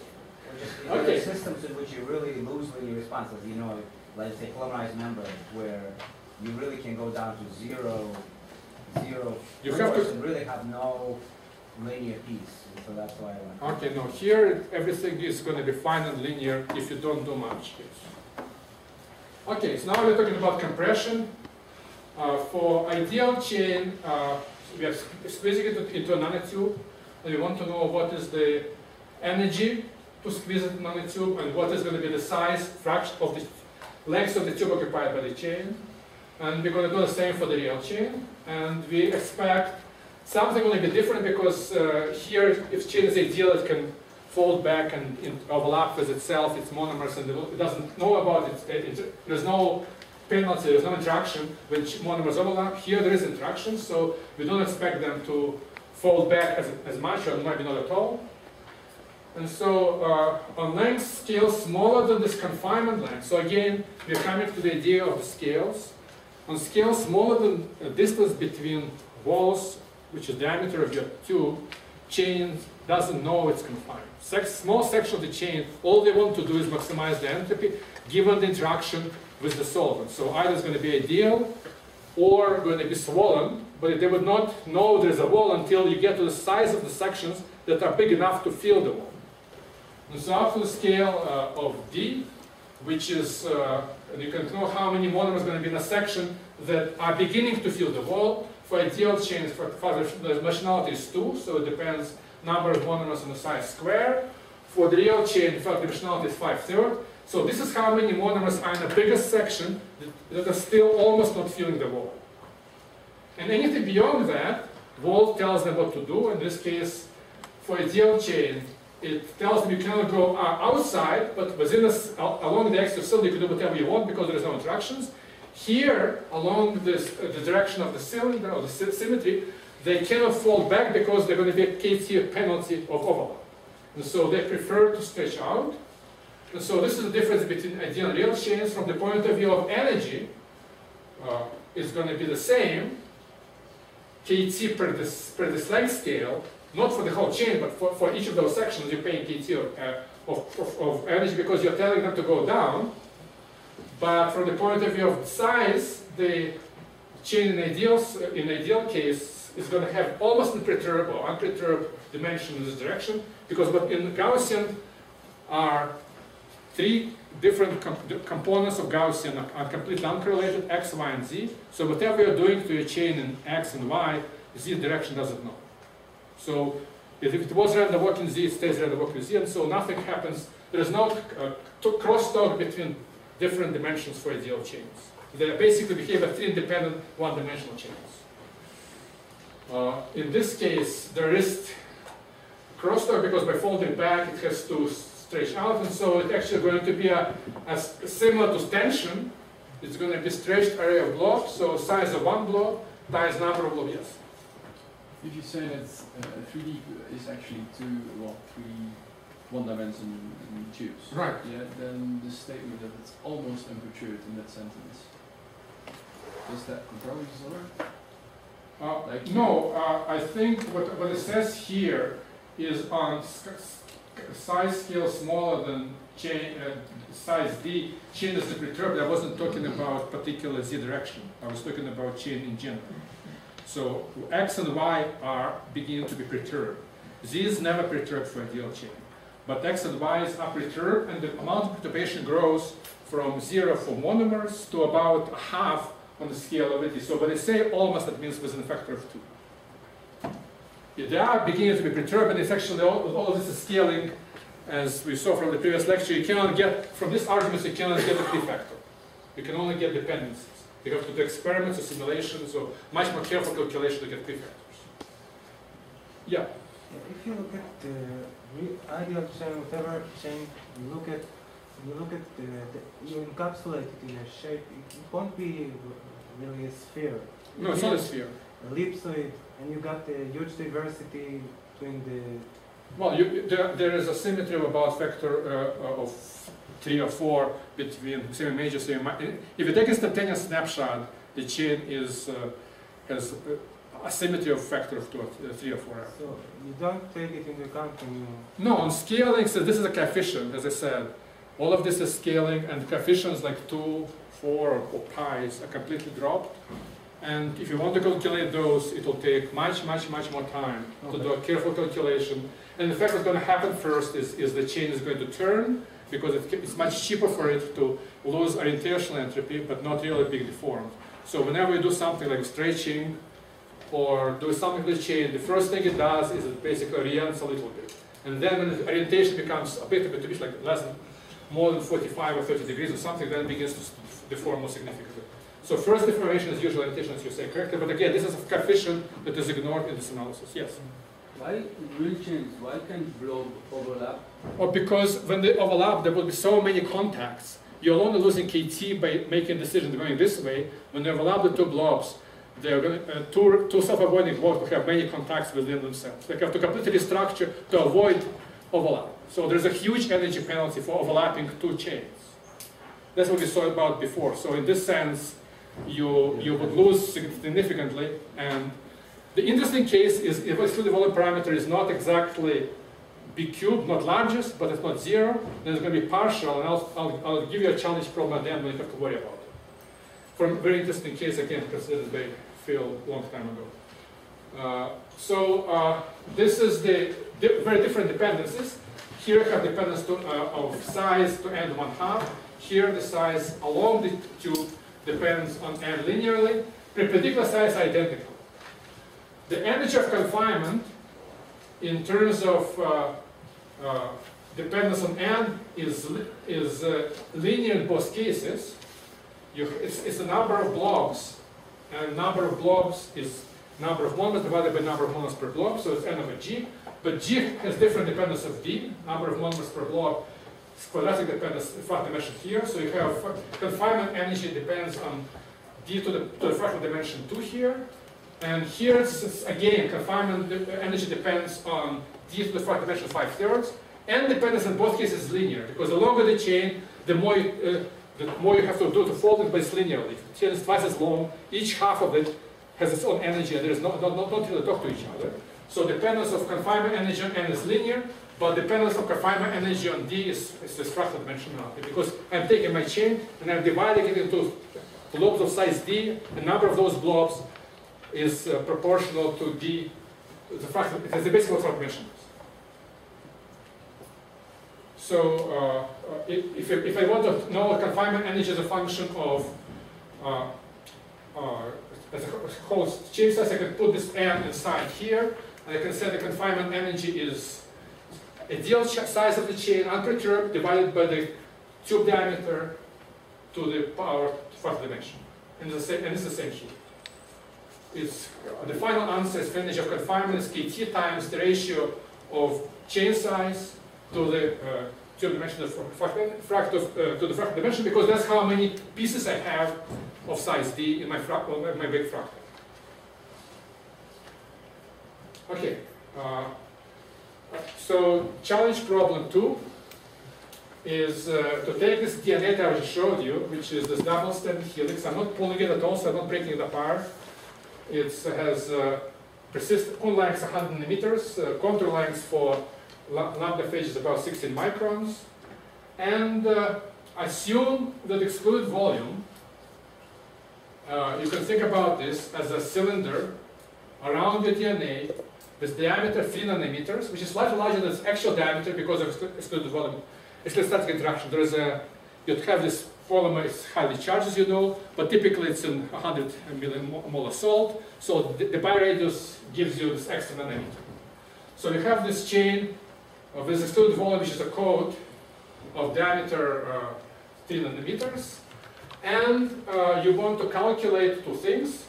There Okay. are systems in which you really lose linear response, as you know, let's say polymerized membrane, where you really can go down to zero You have to- and really have no linear piece. And so that's why I went. Okay, no, here everything is going to be fine and linear if you don't do much. Okay, so now we're talking about compression. For ideal chain, we are squeezing it into a nanotube, and we want to know what is the energy to squeeze it in a nanotube, and what is going to be the size fraction of the length of the tube occupied by the chain. And we're going to do the same for the real chain, and we expect something will be different because here, if chain is ideal, it can fold back and overlap with itself, its monomers, and it doesn't know about it. There's no penalty, there's no interaction when monomers overlap. Here there is interaction, so we don't expect them to fold back as much, or maybe not at all. And so on length scale smaller than this confinement length. So again, we're coming to the idea of the scales. On scale smaller than the distance between walls, which is diameter of your tube, chain doesn't know it's confined. Small section of the chain, all they want to do is maximize the entropy given the interaction with the solvent. So either it's going to be ideal or going to be swollen, but they would not know there's a wall until you get to the size of the sections that are big enough to fill the wall. And so up to the scale of D, which is, you can know how many monomers are going to be in a section that are beginning to fill the wall. For ideal chains, for the dimensionality is 2, so it depends number of monomers on the size square. For the real chain, in fact, dimensionality is 5/3. So this is how many monomers are in the biggest section that are still almost not filling the wall. And anything beyond that, wall tells them what to do. In this case, for ideal chain, it tells them you cannot go outside, but within along the axis of cylinder you can do whatever you want because there is no interactions. Here, along this, the direction of the cylinder, or the symmetry, they cannot fall back because they're going to be a KT penalty of overlap. And so they prefer to stretch out. And so this is the difference between ideal and real chains. From the point of view of energy, it's going to be the same. KT per this length scale, not for the whole chain, but for each of those sections, you're paying KT of energy because you're telling them to go down. But from the point of view of size, the chain in ideal case is going to have almost unperturbed or unperturbed dimension in this direction, because what in Gaussian are 3 different components of Gaussian are completely uncorrelated, x, y, and z. So whatever you're doing to your chain in x and y, z direction doesn't know. So if it was random walk in z, it stays random walk in z, and so nothing happens. There is no crosstalk between different dimensions for ideal chains. They basically behave as 3 independent one-dimensional chains. In this case, there is crosstalk because by folding back, it has to stretch out, and so it's actually going to be similar to tension. It's going to be stretched area of blob, so size of one blob times number of blobs. Yes. If you say that 3D is actually 3 one-dimensional tubes, Right. yeah, then the statement that it's almost unperturbed in that sentence, does that confirm each other? No, I think what it says here is on size scale smaller than chain, size D, chain is perturbed. I wasn't talking about particular Z direction. I was talking about chain in general. So X and Y are beginning to be perturbed. Z is never perturbed for ideal chain. But X and Y's are perturbed, and the amount of perturbation grows from 0 for monomers to about half on the scale of it. So when they say almost, that means within a factor of 2. If they are beginning to be perturbed, and it's actually all of this is scaling, as we saw from the previous lecture. You cannot get, from these arguments, you cannot get a p-factor. You can only get dependencies. You have to do experiments or simulations, or much more careful calculation to get p-factors. Yeah? If you look at the ideal chain, whatever chain you look at, you encapsulate it in a shape. It won't be really a sphere. No, it's not a sphere. Ellipsoid, and you got a huge diversity between the. Well, there is a symmetry of about factor of 3 or 4 between semi-major, semi-minor. If you take a instantaneous snapshot, the chain has a symmetry of factor of 2 or 3 or 4. So you don't take it into account when you. No, on scaling, so this is a coefficient, as I said. All of this is scaling, and coefficients like 2, 4, or pi's are completely dropped. And if you want to calculate those, it will take much more time to do a careful calculation. And in fact, what's going to happen first is the chain is going to turn, because it's much cheaper for it to lose orientational entropy, but not really being deformed. So whenever you do something like stretching or do something with the chain, the first thing it does is it basically orients a little bit. And then when the orientation becomes a bit like more than 45 or 30 degrees or something, then it begins to deform more significantly. So first deformation is usually orientation, as you say correctly, but again, this is a coefficient that is ignored in this analysis. Yes? Why real chains? Why can't blob overlap? Or because when they overlap, there will be so many contacts. You're only losing KT by making decisions going this way. When they overlap the two blobs, they're going to, two self-avoiding blobs will have many contacts within themselves. They have to completely restructure to avoid overlap. So there's a huge energy penalty for overlapping two chains. That's what we saw about before. So in this sense, you would lose significantly. And the interesting case is if a excluded volume parameter is not exactly b cubed, not largest, but it's not zero, then it's going to be partial, and I'll give you a challenge problem at the end when you have to worry about it. For a very interesting case, again, considered by Phil a long time ago. This is the very different dependencies. Here I have dependence of size to n 1/2. Here the size along the tube depends on n linearly. The particular size are identical. The energy of confinement in terms of dependence on n is linear in both cases. It's a number of blobs, and number of blobs is number of monomers divided by number of monomers per blob, so it's n over g. But g has different dependence of d, number of monomers per blob, quadratic dependence in fractal dimension here. So you have confinement energy depends on d to the fractal dimension 2 here. And here, it's again, confinement energy depends on d to the fractal dimension 5/3. And dependence in both cases is linear, because the longer the chain, the more you have to do to fold it, but it's linearly. If the chain is twice as long, each half of it has its own energy, and there is not really talk to each other. So dependence of confinement energy on n is linear, but dependence of confinement energy on d is this fractal dimensionality, because I'm taking my chain and I'm dividing it into blobs of size d. The number of those blobs is proportional to d. The fractal, it has the basic fractal dimensions. So if I want to know confinement energy as a function of as a whole chain size, I can put this n inside here, and I can say the confinement energy is ideal size of the chain unperturbed divided by the tube diameter to the power fractal dimension. And it's the same here. It's, the final answer is energy of confinement is kT times the ratio of chain size to the tube dimension of to the fractal dimension, because that's how many pieces I have of size d in my big fractal. Okay. So challenge problem 2 is to take this DNA that I just showed you, which is this double-stranded helix. I'm not pulling it at all, so I'm not breaking it apart. It has persistent cone length 100 millimeters, contour length for lambda phase is about 16 microns, and assume that excluded volume. You can think about this as a cylinder around the DNA with diameter 3 nanometers, which is slightly larger than its actual diameter because of excluded volume. It's a static interaction. There is you'd have this polymer is highly charged, as you know, but typically it's in 100 millimolar salt. So the biradius gives you this extra nanometer. So you have this chain of this excluded volume, which is a coat of diameter 3 nanometers. And you want to calculate two things.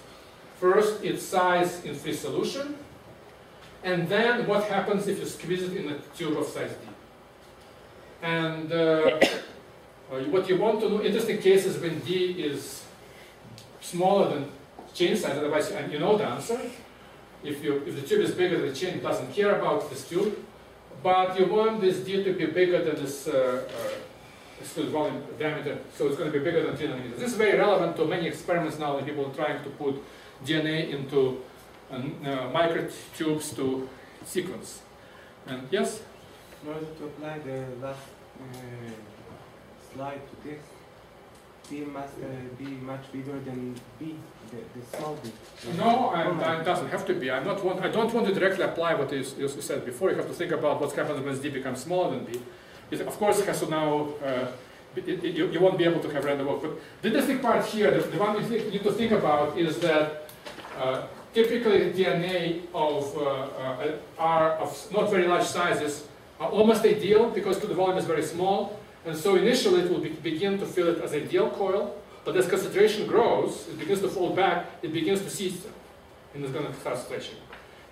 First, its size in free solution. And then what happens if you squeeze it in a tube of size d. And what you want to know, interesting cases when d is smaller than chain size, otherwise you know the answer. If the tube is bigger than the chain, it doesn't care about this tube. But you want this d to be bigger than this excluded volume diameter, so it's going to be bigger than 3 nanometers. This is very relevant to many experiments now when people are trying to put DNA into microtubes to sequence. And yes? In order to apply the last slide to this, D must be much bigger than B, the small b. No, it doesn't have to be. I don't want to directly apply what you said before. You have to think about what happens when D becomes smaller than B. It, of course, has to now, you won't be able to have random walk. But the interesting part here, the one you need to think about is that typically the DNA are of not very large sizes are almost ideal because the volume is very small. And so initially it will begin to feel it as an ideal coil, but as concentration grows, it begins to fall back, it begins to cease, and it's going to start stretching.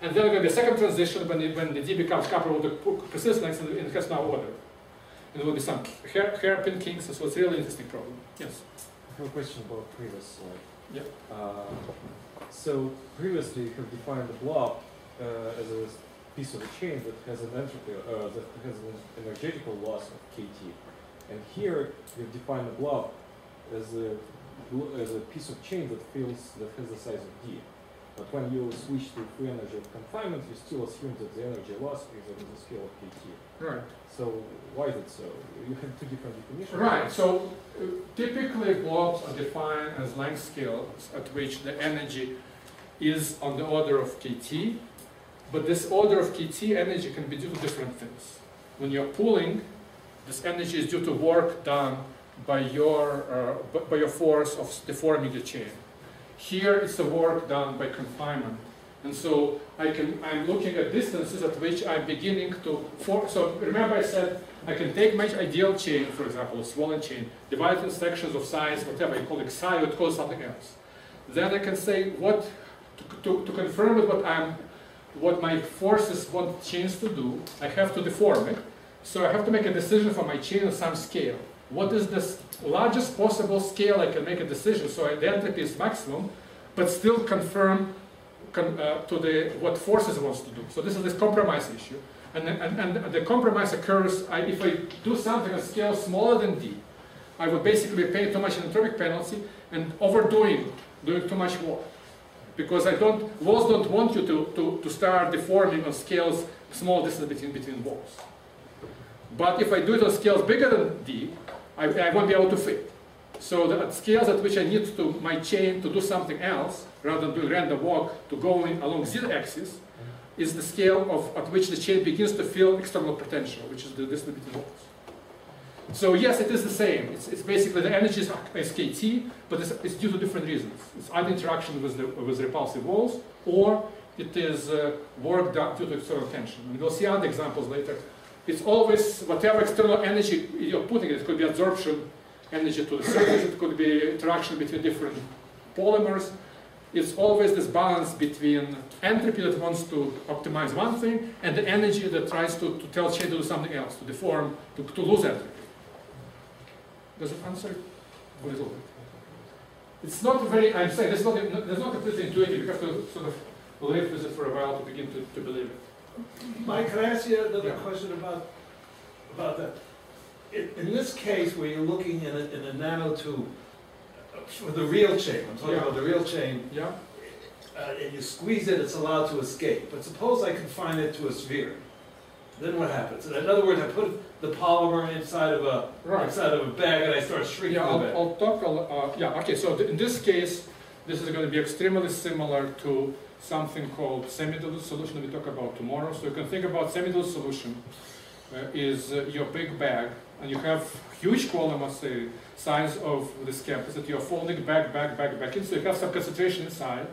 And then there's going to be a second transition when the D becomes coupled with the persistent length and it has now order. And there will be some hairpin kinks, so it's a really interesting problem. Yes? I have a question about previous slide. Yeah. So previously you have defined the blob as a piece of a chain that has an entropy, that has an energetical loss of kT. And here we've defined a blob as a piece of chain that has the size of d. But when you switch to free energy of confinement, you still assume that the energy loss is at the scale of kT. Right. So why is it so? You have two different definitions. Right. So typically blobs are defined as length scales at which the energy is on the order of kT, but this order of kT energy can be due to different things. When you're pulling, this energy is due to work done by your force of deforming the chain. Here it's the work done by confinement. And so I'm looking at distances at which I'm beginning to form. So remember I said I can take my ideal chain, for example, a swollen chain, divide it in sections of size, whatever, you call it psi, or call it something else. Then I can say to confirm with what my forces want chains to do, I have to deform it. So I have to make a decision for my chain on some scale. What is this largest possible scale I can make a decision so the entropy is maximum, but still confirm to what forces it wants to do. So this is this compromise issue. And the compromise occurs if I do something on a scale smaller than d, I would basically be paying too much entropic penalty and doing too much work. Because walls don't want you to start deforming on scales small distance between walls. But if I do it on scales bigger than d, I won't be able to fit. So the scales at which I need my chain to do something else, rather than doing random walk, to go along z-axis, is the scale at which the chain begins to feel external potential, which is the distance between walls. So yes, it is the same. It's basically the energy is kT, but it's due to different reasons. It's either interaction with repulsive walls, or it is work done due to external tension. And we'll see other examples later. It's always whatever external energy you're putting. It could be absorption energy to the surface. It could be interaction between different polymers. It's always this balance between entropy that wants to optimize one thing and the energy that tries to tell chain to do something else, to deform, to lose entropy. Does it answer a little bit? It's not very, I'm saying, it's not completely intuitive. You have to sort of live with it for a while to begin to believe it. Mike, can I ask you another question about that? In this case, where you're looking in a nanotube, for the real chain, I'm talking about the real chain, Yeah. And you squeeze it, it's allowed to escape. But suppose I confine it to a sphere. Then what happens? In other words, I put the polymer inside of a bag and I start shrinking the bag. I'll talk. Okay. So in this case, this is going to be extremely similar to something called semi-dilute solution that we talk about tomorrow. So you can think about semi-dilute solution is your big bag, and you have huge column, say, size of this campus that you're folding back in. So you have some concentration inside.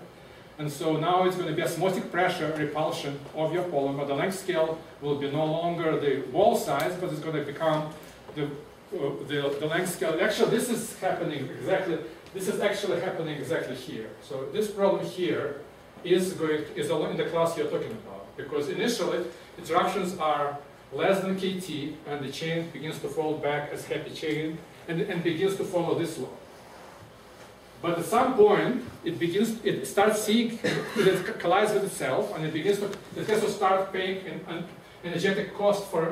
And so now it's going to be osmotic pressure repulsion of your polymer. The length scale will be no longer the wall size, but it's going to become the length scale. Actually, this is happening exactly. This is actually happening exactly here. So this problem here is in the class you're talking about, because initially interactions are less than kT, and the chain begins to fold back as happy chain, and begins to follow this law. But at some point, it starts seeing, it collides with itself, and it has to start paying an energetic cost for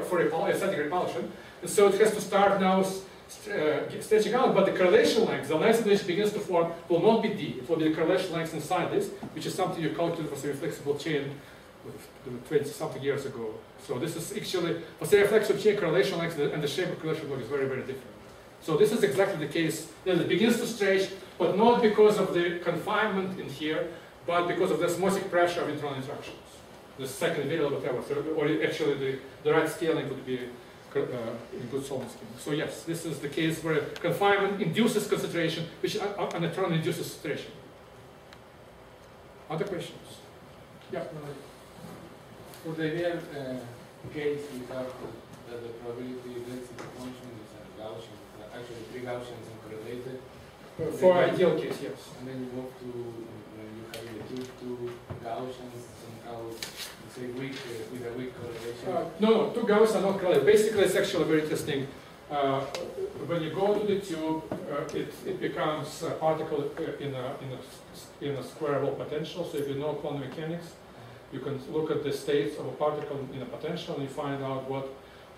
aesthetic repulsion. And so it has to start now stretching out, but the correlation length, the length which begins to form, will not be d. It will be the correlation length inside this, which is something you calculated for semi-flexible chain 20-something years ago. So this is actually, for semi-flexible chain, correlation length and the shape of correlation length is very, very different. So this is exactly the case. Then it begins to stretch, but not because of the confinement in here, but because of the osmotic pressure of internal interactions. The second variable, whatever, or actually the right scaling would be in good solvent scheme. So yes, this is the case where confinement induces concentration, which an internal induces stretching. Other questions? Yeah. For the real case, we have that the probability density function is a Gaussian, actually 3 Gaussians uncorrelated. For ideal case, yes. And then you move to, when you have the two Gaussians, somehow, say, weak, with a weak correlation. No, 2 Gauss are not correlated. Basically, it's actually very interesting. When you go to the tube, it becomes a particle in a square wall potential. So if you know quantum mechanics, You can look at the states of a particle in a potential and you find out what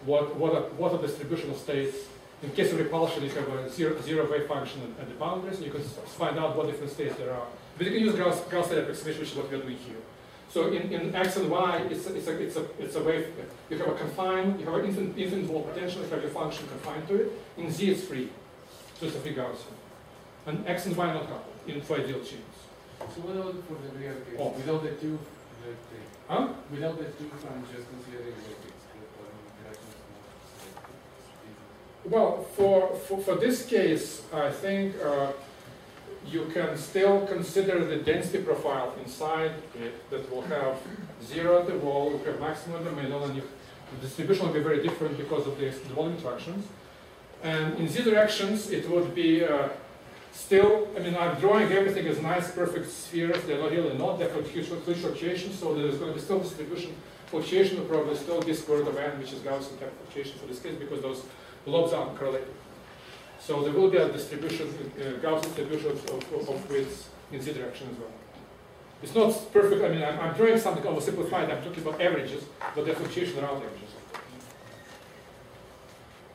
are the distribution of states. In case of repulsion, you have a zero wave function at the boundaries, and you can find out what different states there are. But you can use Gauss-Seidel approximation, which is what we're doing here. So in X and Y, it's a wave. You have a confined, you have an infinite wall potential. You have your function confined to it. In Z, it's free, so it's a free Gaussian. And X and Y are not coupled for ideal chains. So what about for the real case? Oh. Without the two electric? Huh? Without the two and just considering electrics? Well, for this case, I think you can still consider the density profile inside it that will have zero at the wall, you have maximum in the middle, and the distribution will be very different because of the volume interactions. And in Z directions, it would be still, I mean, I'm drawing everything as nice, perfect spheres. They're not really not. They're huge fluctuations, so there's going to be still distribution. Fluctuation will probably still be square root of n, which is Gaussian type fluctuation for this case, because those blobs are uncorrelated. So there will be a distribution, Gaussian distribution of widths in Z direction as well. It's not perfect. I mean, I'm drawing something oversimplified. I'm talking about averages, but the fluctuation around averages.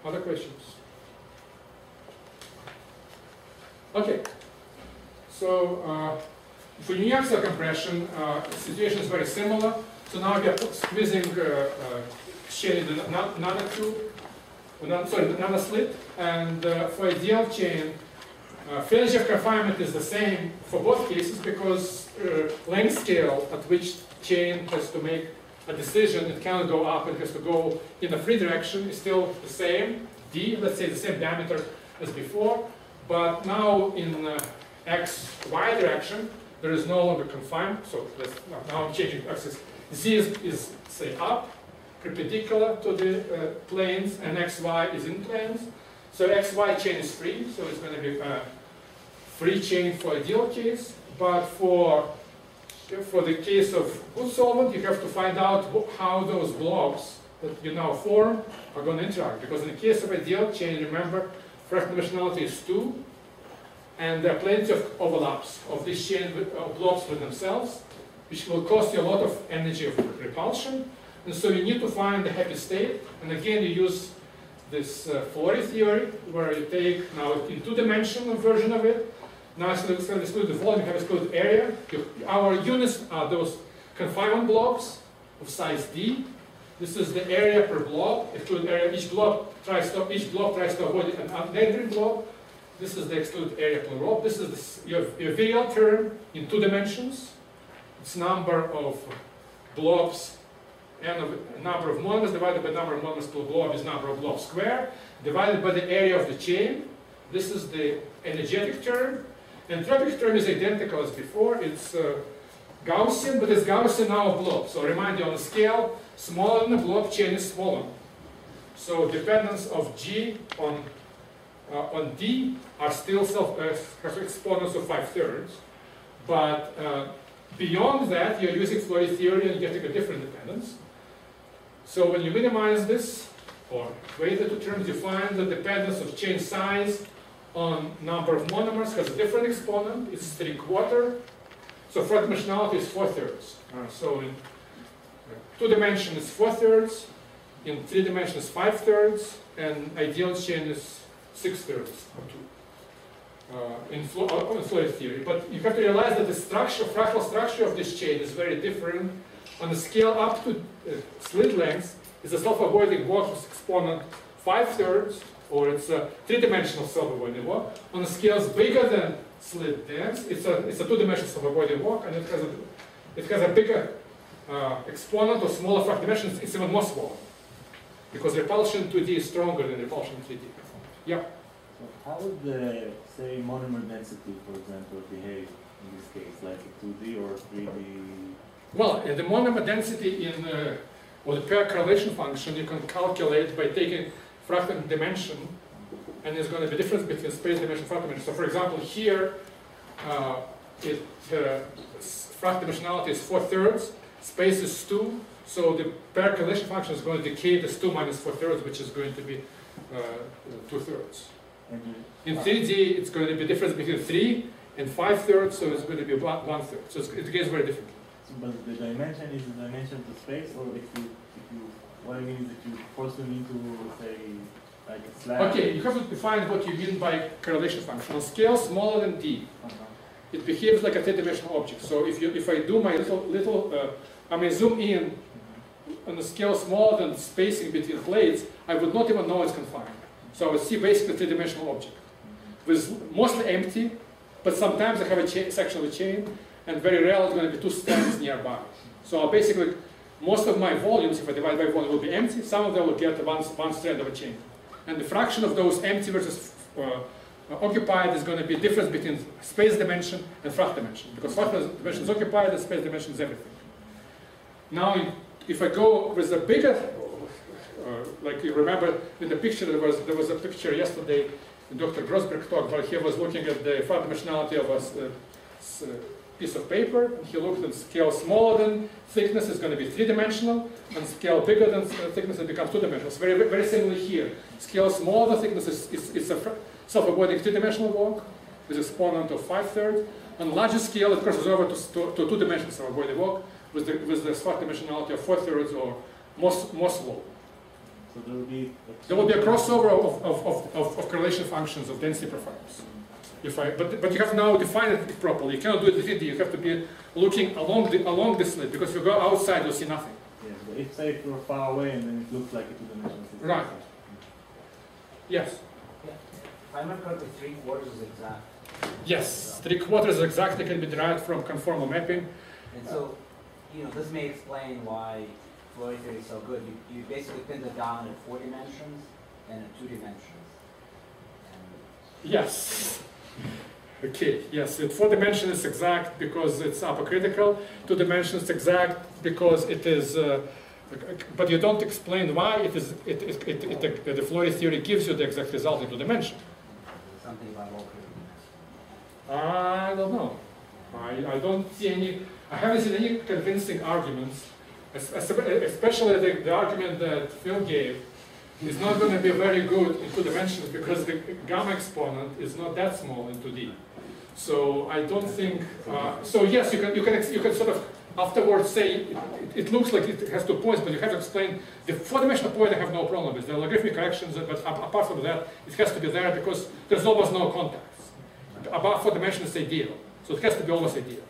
Other questions? Okay. So for uniaxial compression, the situation is very similar. So now we are squeezing chain in the nanotube, nanoslit, and for ideal chain, frequency of confinement is the same for both cases because length scale at which chain has to make a decision, it cannot go up, it has to go in a free direction, is still the same, d, let's say the same diameter as before, but now in x, y direction, there is no longer confinement, so now I'm changing axis. Z is say up, perpendicular to the planes, and xy is in planes. So xy chain is free, so it's going to be a free chain for ideal case. But for the case of good solvent, you have to find out how those blobs that you now form are going to interact. Because in the case of ideal chain, remember, fractal dimensionality is 2, and there are plenty of overlaps of this chain of blobs with themselves, which will cost you a lot of energy of repulsion. And so you need to find the happy state. And again, you use this Flory theory, where you take now in two-dimensional version of it. Now it's going to exclude the volume, you have excluded area. Our units are those confinement blobs of size D. This is the area per blob. Exclude area. Each blob tries to avoid an neighboring blob. This is the excluded area per blob. This is your virial term in 2 dimensions. It's number of blobs, and number of monomers divided by number of monomers per blob is number of blobs squared, divided by the area of the chain. This is the energetic term. Entropic term is identical as before. It's Gaussian, but it's Gaussian now of blob. So remind you, on the scale, smaller than the blob, chain is smaller. So dependence of G on D are still exponents of 5/3. But beyond that, you're using Flory theory and getting a different dependence. So when you minimize this, or equate the two terms, you find the dependence of chain size on number of monomers has a different exponent. It's 3/4. So fractal dimensionality is 4/3. So in 2 dimensions it's 4/3. In 3 dimensions 5/3. And ideal chain is 6/3 or 2. In Flory theory. But you have to realize that the structure, fractal structure of this chain is very different. On the scale up to slit length, it's a self-avoiding walk with exponent 5/3, or it's a 3-dimensional self-avoiding walk. On the scales bigger than slit length, it's a 2-dimensional self-avoiding walk, and it has a bigger exponent or smaller fractal dimensions. It's even more small because repulsion 2D is stronger than repulsion 3D. Yeah. So how would the, say, monomer density, for example, behave in this case, like a 2D or 3D? Well, the monomer density in, or the pair correlation function, you can calculate by taking fractal dimension, and there's going to be difference between space dimension and fractal dimension. So for example, here, fractal dimensionality is 4/3, space is 2, so the pair correlation function is going to decay this 2 minus 4/3, which is going to be 2/3. In 3D, it's going to be difference between 3 and 5/3, so it's going to be 1/3. So it gets very different. So, but the dimension is the dimension of the space, or if you, what I mean is if you force them into, say, like a slab. Okay, you have to define what you mean by correlation function. On scale smaller than d, it behaves like a three-dimensional object. So if I do my I may zoom in on a scale smaller than the spacing between plates, I would not even know it's confined. So I would see basically a three-dimensional object with mostly empty, but sometimes I have a section of a chain, and very rarely it's going to be two strands nearby. So basically, most of my volumes, if I divide by volume, will be empty. Some of them will get one strand of a chain. And the fraction of those empty versus occupied is going to be difference between space dimension and Frach dimension, because Frach dimension is occupied and space dimension is everything. Now, if I go with a bigger, like you remember in the picture, there was a picture yesterday in Dr. Grossberg talk where he was looking at the Frach dimensionality of a piece of paper, and he looked at scale smaller than thickness is going to be three-dimensional, and scale bigger than thickness it becomes two-dimensional. It's very, very similar here. Scale smaller than thickness is a self-avoiding three-dimensional walk with exponent of 5/3. On larger scale, it crosses over to two-dimensional self-avoiding walk with the Frach dimensionality of 4/3 or more slow. So there will be a crossover of correlation functions of density profiles. But you have now defined it properly. You cannot do it in 3D. You have to be looking along the slit, because if you go outside, you'll see nothing. Yeah, but if say if you're far away and then it looks like a two-dimensional system. Right. Yes. Yeah. If I remember correctly, 3/4 is exact. Yes. 3/4 exactly can be derived from conformal mapping. And so, this may explain why Flory theory is so good. You basically pinned it down in 4 dimensions and in 2 dimensions. Yes. Okay, yes, 4 dimensions is exact because it's apocritical. 2 dimensions is exact because it is, but you don't explain why it is. The Flory theory gives you the exact result in 2 dimensions. Something about local. I don't know. I don't see any. I haven't seen any convincing arguments, especially the argument that Phil gave. Is not going to be very good in 2 dimensions because the gamma exponent is not that small in 2D. So I don't think. So yes, you can sort of afterwards say it looks like it has 2 points, but you have to explain the 4-dimensional point. I have no problem with the logarithmic corrections, but apart from that, it has to be there because there's almost no contacts. Above 4 dimensions is ideal, so it has to be almost ideal.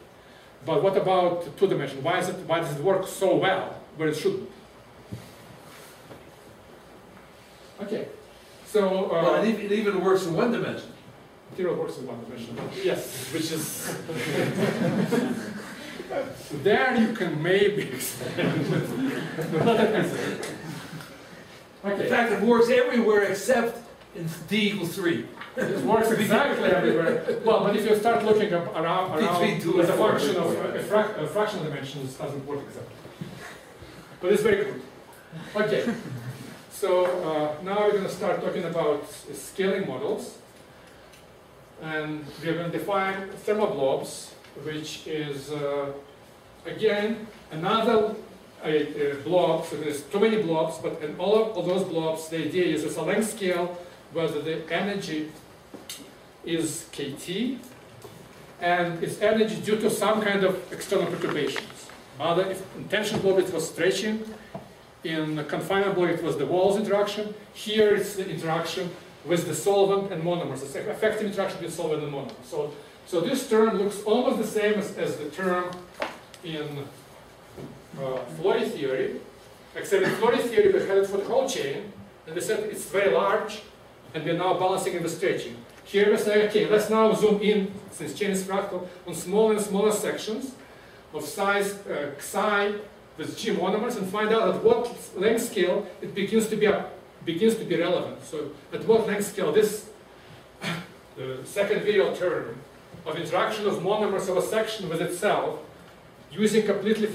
But what about 2 dimensions? Why does it work so well where it shouldn't? Okay, so Well, it even works in 1 dimension. Material works in 1 dimension. Yes, which is there you can maybe extend, but not that necessary. Okay. In fact, it works everywhere except in D equals 3. It works exactly everywhere. Well, but if you start looking up around as a function of fractional dimensions, it doesn't work exactly. But it's very good. Okay. So now we're going to start talking about scaling models. And we're going to define thermoblobs, which is, again, another blob. So there's too many blobs, but in all of those blobs, the idea is it's a length scale where the energy is kT, and it's energy due to some kind of external perturbations. If in tension blob it was stretching, in the confinement blob it was the walls interaction. Here it's the interaction with the solvent and monomers. It's effective interaction with solvent and monomers. So this term looks almost the same as the term in Flory theory, except in Flory theory we had it for the whole chain, and we said it's very large, and we're now balancing in the stretching. Here we say, okay, let's now zoom in, since chain is fractal, on smaller and smaller sections of size psi with G monomers, and find out at what length scale it begins to be relevant. So at what length scale this second virial term of interaction of monomers of a section with itself using completely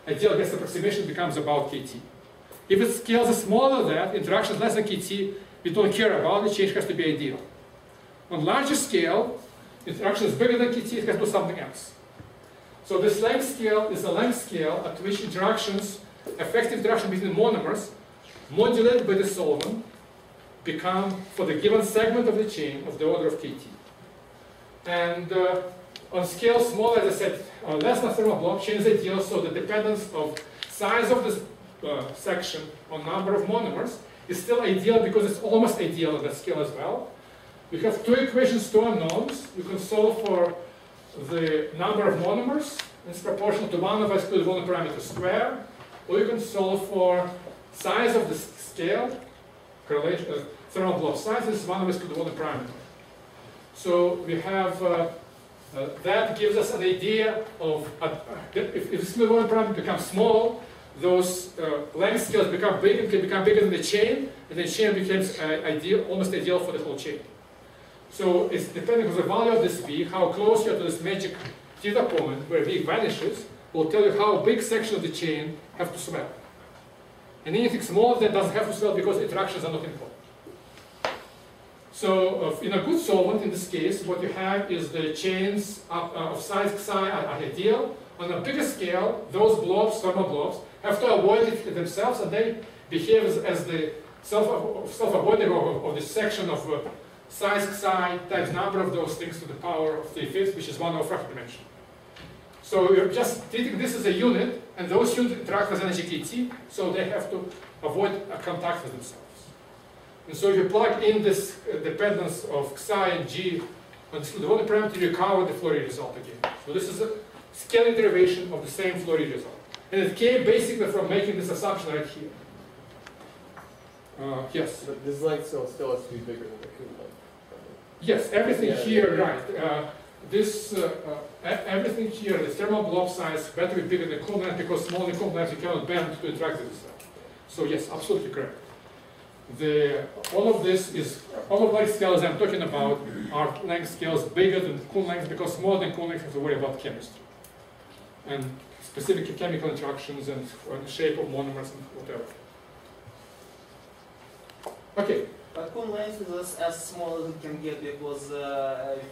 ideal guess approximation becomes about kT. If it scales is smaller than that, interaction is less than kT, we don't care about the change has to be ideal. On larger scale, interaction is bigger than kT, it has to do something else. So this length scale is a length scale at which effective interaction between monomers, modulated by the solvent, become, for the given segment of the chain, of the order of kT. And on scale smaller, as I said, less than thermal blob, chain is ideal, so the dependence of size of this section on number of monomers is still ideal because it's almost ideal at that scale as well. We have two equations, two unknowns. You can solve for the number of monomers. It's proportional to 1 over excluded volume parameter square. Or you can solve for size of the scale, correlation, thermal blob size is 1 over excluded volume parameter. So we have, that gives us an idea of, if the excluded volume parameter becomes small, those length scales become big, it can become bigger than the chain, and the chain becomes ideal, almost ideal for the whole chain. So it's depending on the value of this V, how close you are to this magic theta point where V vanishes, will tell you how big section of the chain have to swell. And anything smaller than that doesn't have to swell because interactions are not important. So in a good solvent, in this case, what you have is the chains of size xi are ideal. On a bigger scale, those blobs, thermal blobs, have to avoid it themselves, and they behave as the self-avoiding of this section of size xi times number of those things to the power of 3/5, which is 1 over fractal dimension. So you're just treating this as a unit, and those units interact with energy kT, so they have to avoid a contact with themselves. And so if you plug in this dependence of xi and g on the volume parameter, you recover the Flory result again. So this is a scaling derivation of the same Flory result. And it came basically from making this assumption right here. Yes? But this length still has to be bigger than the Kuhn length. Yes, everything Yeah, here, yeah. right. Everything here, the thermal blob size better be bigger than Kuhn length because small than Kuhn length you cannot bend to interact with itself. So yes, absolutely correct. All of length scales I'm talking about are length scales bigger than Kuhn length because smaller than Kuhn length you have to worry about chemistry and specific chemical interactions and shape of monomers and whatever. Okay. But Kuhn length is as small as it can get because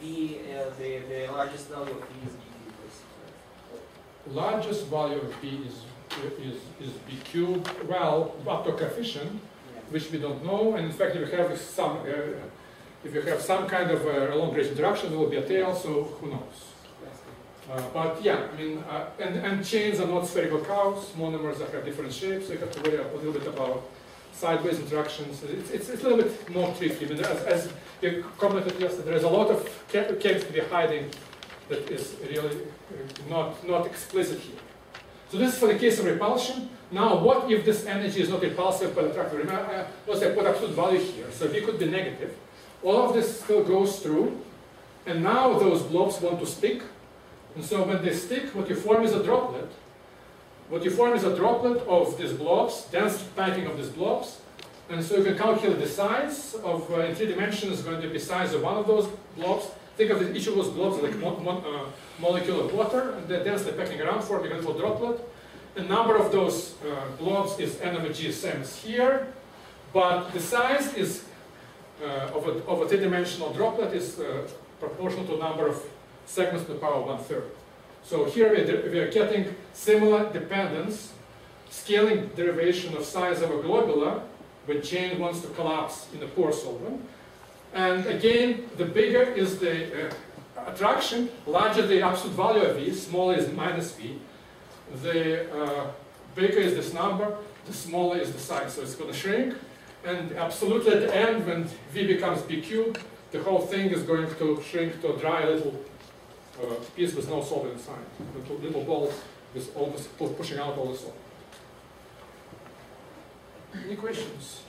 V, the largest value of V is BQ basically. Largest value of B is B cubed, well, up to a coefficient, which we don't know, and in fact if you have some kind of long range interaction, there will be a tail, so who knows. But yeah, I mean, and chains are not spherical curves, monomers have different shapes, so you have to worry a little bit about sideways interactions. It's a little bit more tricky. I mean, as you commented yesterday, there is a lot of chemistry hiding that is really not explicit here. So this is for the case of repulsion. Now, what if this energy is not repulsive but attractive? Remember, let's say I put absolute value here, so V could be negative. All of this still goes through, and now those blobs want to stick. And so when they stick, what you form is a droplet. What you form is a droplet of these blobs, dense packing of these blobs. And so you can calculate the size of, in 3 dimensions, is going to be size of one of those blobs. Think of each of those blobs like molecule of water, and they're densely packing around, forming a little droplet. The number of those blobs is n over g, same as here. But the size is of a 3-dimensional droplet is proportional to the number of segments to the power of 1/3. So here we are getting similar dependence, scaling derivation of size of a globular when chain wants to collapse in a pore solvent. And again, the bigger is the attraction, larger the absolute value of V, smaller is minus V. The bigger is this number, the smaller is the size. So it's going to shrink. And absolutely at the end, when V becomes B cubed, the whole thing is going to shrink to a dry little piece with no solvent inside. Little balls with almost pushing out all the solvent. Any questions?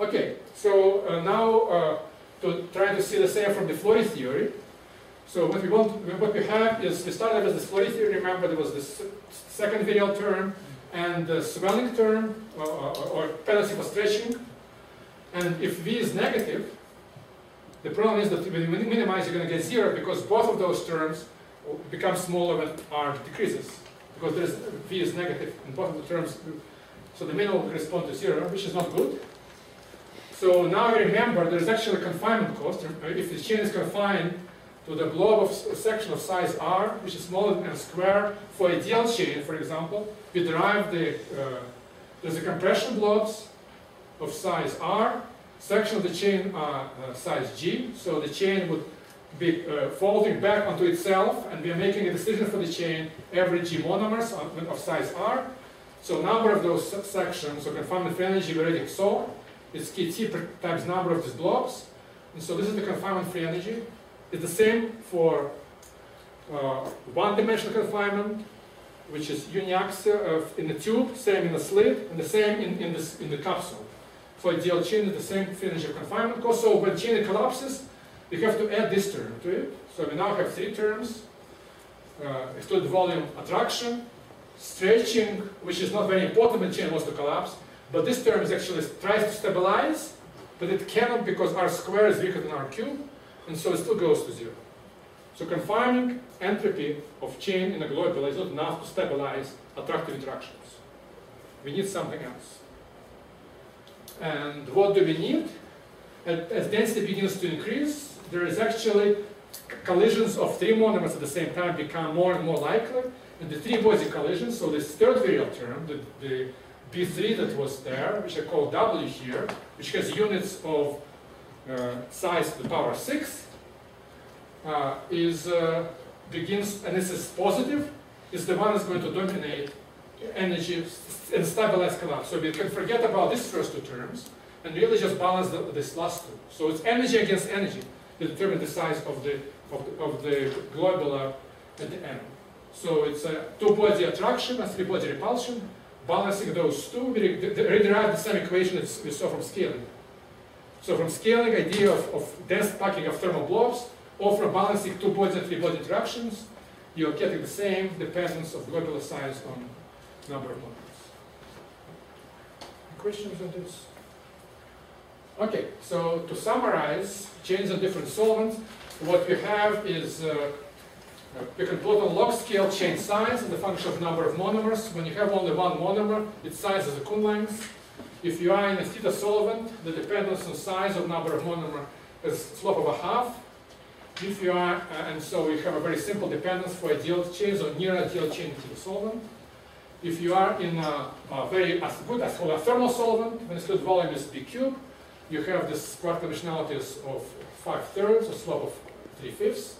Okay, so now to try to see the same from the Flory theory. So what we have is, we started with this Flory theory. Remember, there was this second virial term and the swelling term, or penalty for stretching. And if V is negative, the problem is that when you minimize, you're going to get 0 because both of those terms become smaller when R decreases. Because V is negative in both of the terms, so the minimum will correspond to 0, which is not good. So now you remember there is actually a confinement cost. If the chain is confined to the blob of a section of size R, which is smaller than square, for a ideal chain, for example, we derive there's a compression blobs of size R, section of the chain are size G, so the chain would be folding back onto itself, and we are making a decision for the chain every G monomers of size R. So number of those sections, so confinement free energy we already saw, is KT times number of these blobs. And so this is the confinement free energy. It's the same for one-dimensional confinement, which is uniaxial in the tube, same in the slit, and the same in the capsule. For ideal chain, it's the same free energy of confinement cost. So when chain collapses, we have to add this term to it. So we now have three terms: excluded volume attraction, stretching, which is not very important when chain wants to collapse, but this term is actually tries to stabilize, but it cannot because R square is weaker than R cube, and so it still goes to 0. So confining entropy of chain in a globule is not enough to stabilize attractive interactions. We need something else. And what do we need? As density begins to increase, there is actually collisions of three monomers at the same time become more and more likely. And the three-body collisions, so this third virial term, the B3 that was there, which I call W here, which has units of size to the power 6, begins, and this is positive, is the one that's going to dominate energy and stabilize collapse. So we can forget about these first two terms and really just balance this last two. So it's energy against energy to determine the size of the globular at the end. So it's a two-body attraction and three-body repulsion. Balancing those two, we rederive the same equation as we saw from scaling. So from scaling, idea of dense packing of thermal blobs, or from balancing two-body and three-body interactions, you're getting the same dependence of globular size on number of monomers. Questions on this? Okay, so to summarize, chains on different solvents, what we have is we can plot on log scale chain size as a function of number of monomers. When you have only one monomer, its size is a Kuhn length. If you are in a theta solvent, the dependence on size of number of monomer is slope of a half. If you are, and so we have a very simple dependence for ideal chains or near ideal chain theta solvent. If you are in a very good as a thermal solvent, when the excluded volume is B cube, you have this quark dimensionalities of 5/3, a slope of 3/5.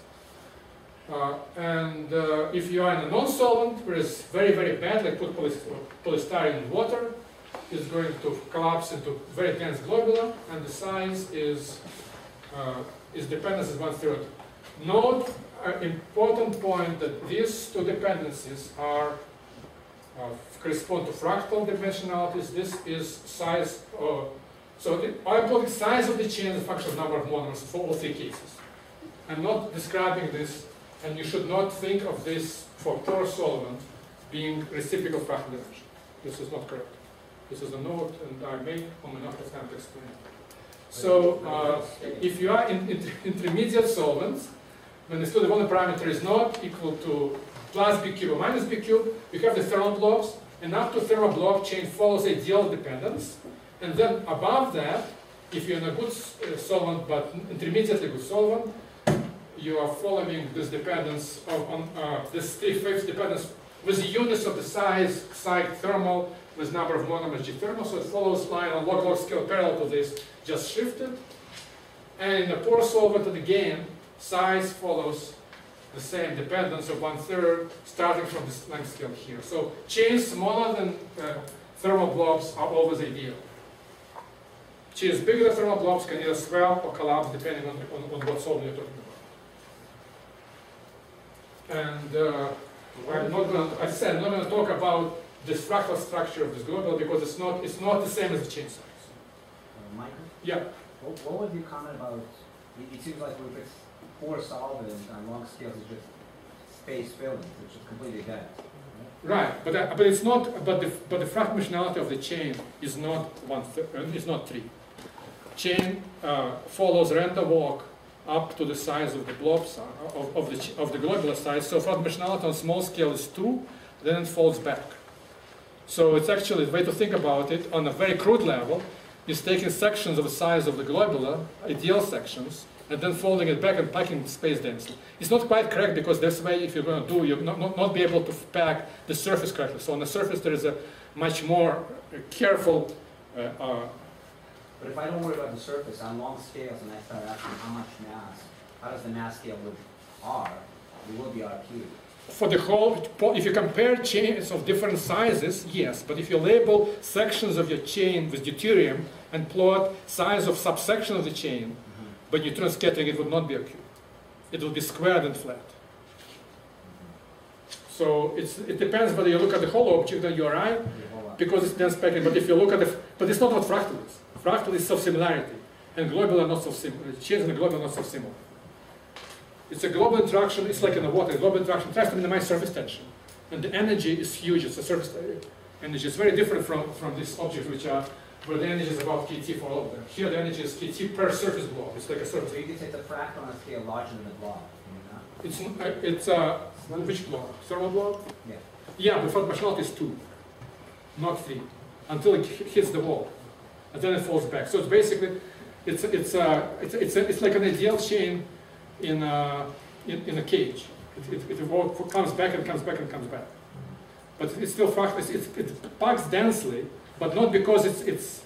If you are in a non-solvent, where it's very, very bad, like put polystyrene in water, it's going to collapse into very dense globular, and the size is dependence is 1/3. Note an important point that these two dependencies are correspond to fractal dimensionalities. This is size. So I'm putting size of the chain as a function of number of monomers for all three cases. I'm not describing this. And you should not think of this for pure solvent being reciprocal fractal dimension. This is not correct. This is a note, and I may or may not have time to explain it. So if you are in intermediate solvents, when the excluded volume parameter is not equal to plus B cube or minus B cube, you have the thermal blobs, and up to thermal blob chain follows ideal dependence. And then above that, if you're in a good solvent but intermediately good solvent, you are following this dependence on this 3/5 dependence with the units of the size, psi thermal, with number of monomers G thermal, so it follows line on log scale parallel to this, just shifted. And in a pore solvent, again, size follows the same dependence of 1/3, starting from this length scale here. So chains smaller than thermal blobs are always ideal. Chains bigger than thermal blobs can either swell or collapse depending on what solvent you're talking about. And I'm not going to, as I said, I'm not going to talk about this fractal structure of this globule because it's not the same as the chain size. Michael? Yeah. What would you comment about? It seems like with this pore solvent on long scales, it's just space filling, which is completely dead. Right, but it's not. But the fractal dimensionality of the chain is not 1/3. Is not 3. Chain follows Renda walk up to the size of the blob size, of the globular size. So fractal dimensionality on small scale is 2, then it folds back. So it's actually the way to think about it on a very crude level is taking sections of the size of the globular, ideal sections, and then folding it back and packing space densely. It's not quite correct because this way, if you're going to do, you'll not be able to pack the surface correctly. So on the surface, there is a much more careful. But if I don't worry about the surface on long scales and I start asking how much mass how does the mass scale with R? It will be R cubed. For the whole, if you compare chains of different sizes, yes, but if you label sections of your chain with deuterium and plot size of subsection of the chain, by neutron scattering, it would not be a cube. It would be squared and flat. So it depends whether you look at the whole object, then you're right, because it's dense packing. But if you look at the, but it's not what fractal is. Fractal is self-similarity, and global are not self-similar. Chains in the global are not self-similar. It's a global interaction. It's like in the water. A global interaction tries to minimize surface tension, and the energy is huge. It's a surface energy. It's very different from these objects, which are where the energy is about kT for all of them. Here, the energy is kT per surface blob. It's like a surface. So you can say it's a fractal on a scale larger than the blob. Can you not? It's which blob? Thermal blob? Yeah. Yeah, the functionality is 2, not 3, until it hits the wall, and then it falls back. So it's basically, it's like an ideal chain in a cage. It comes back and comes back and comes back. But it's still fractal. It packs densely, but not because it's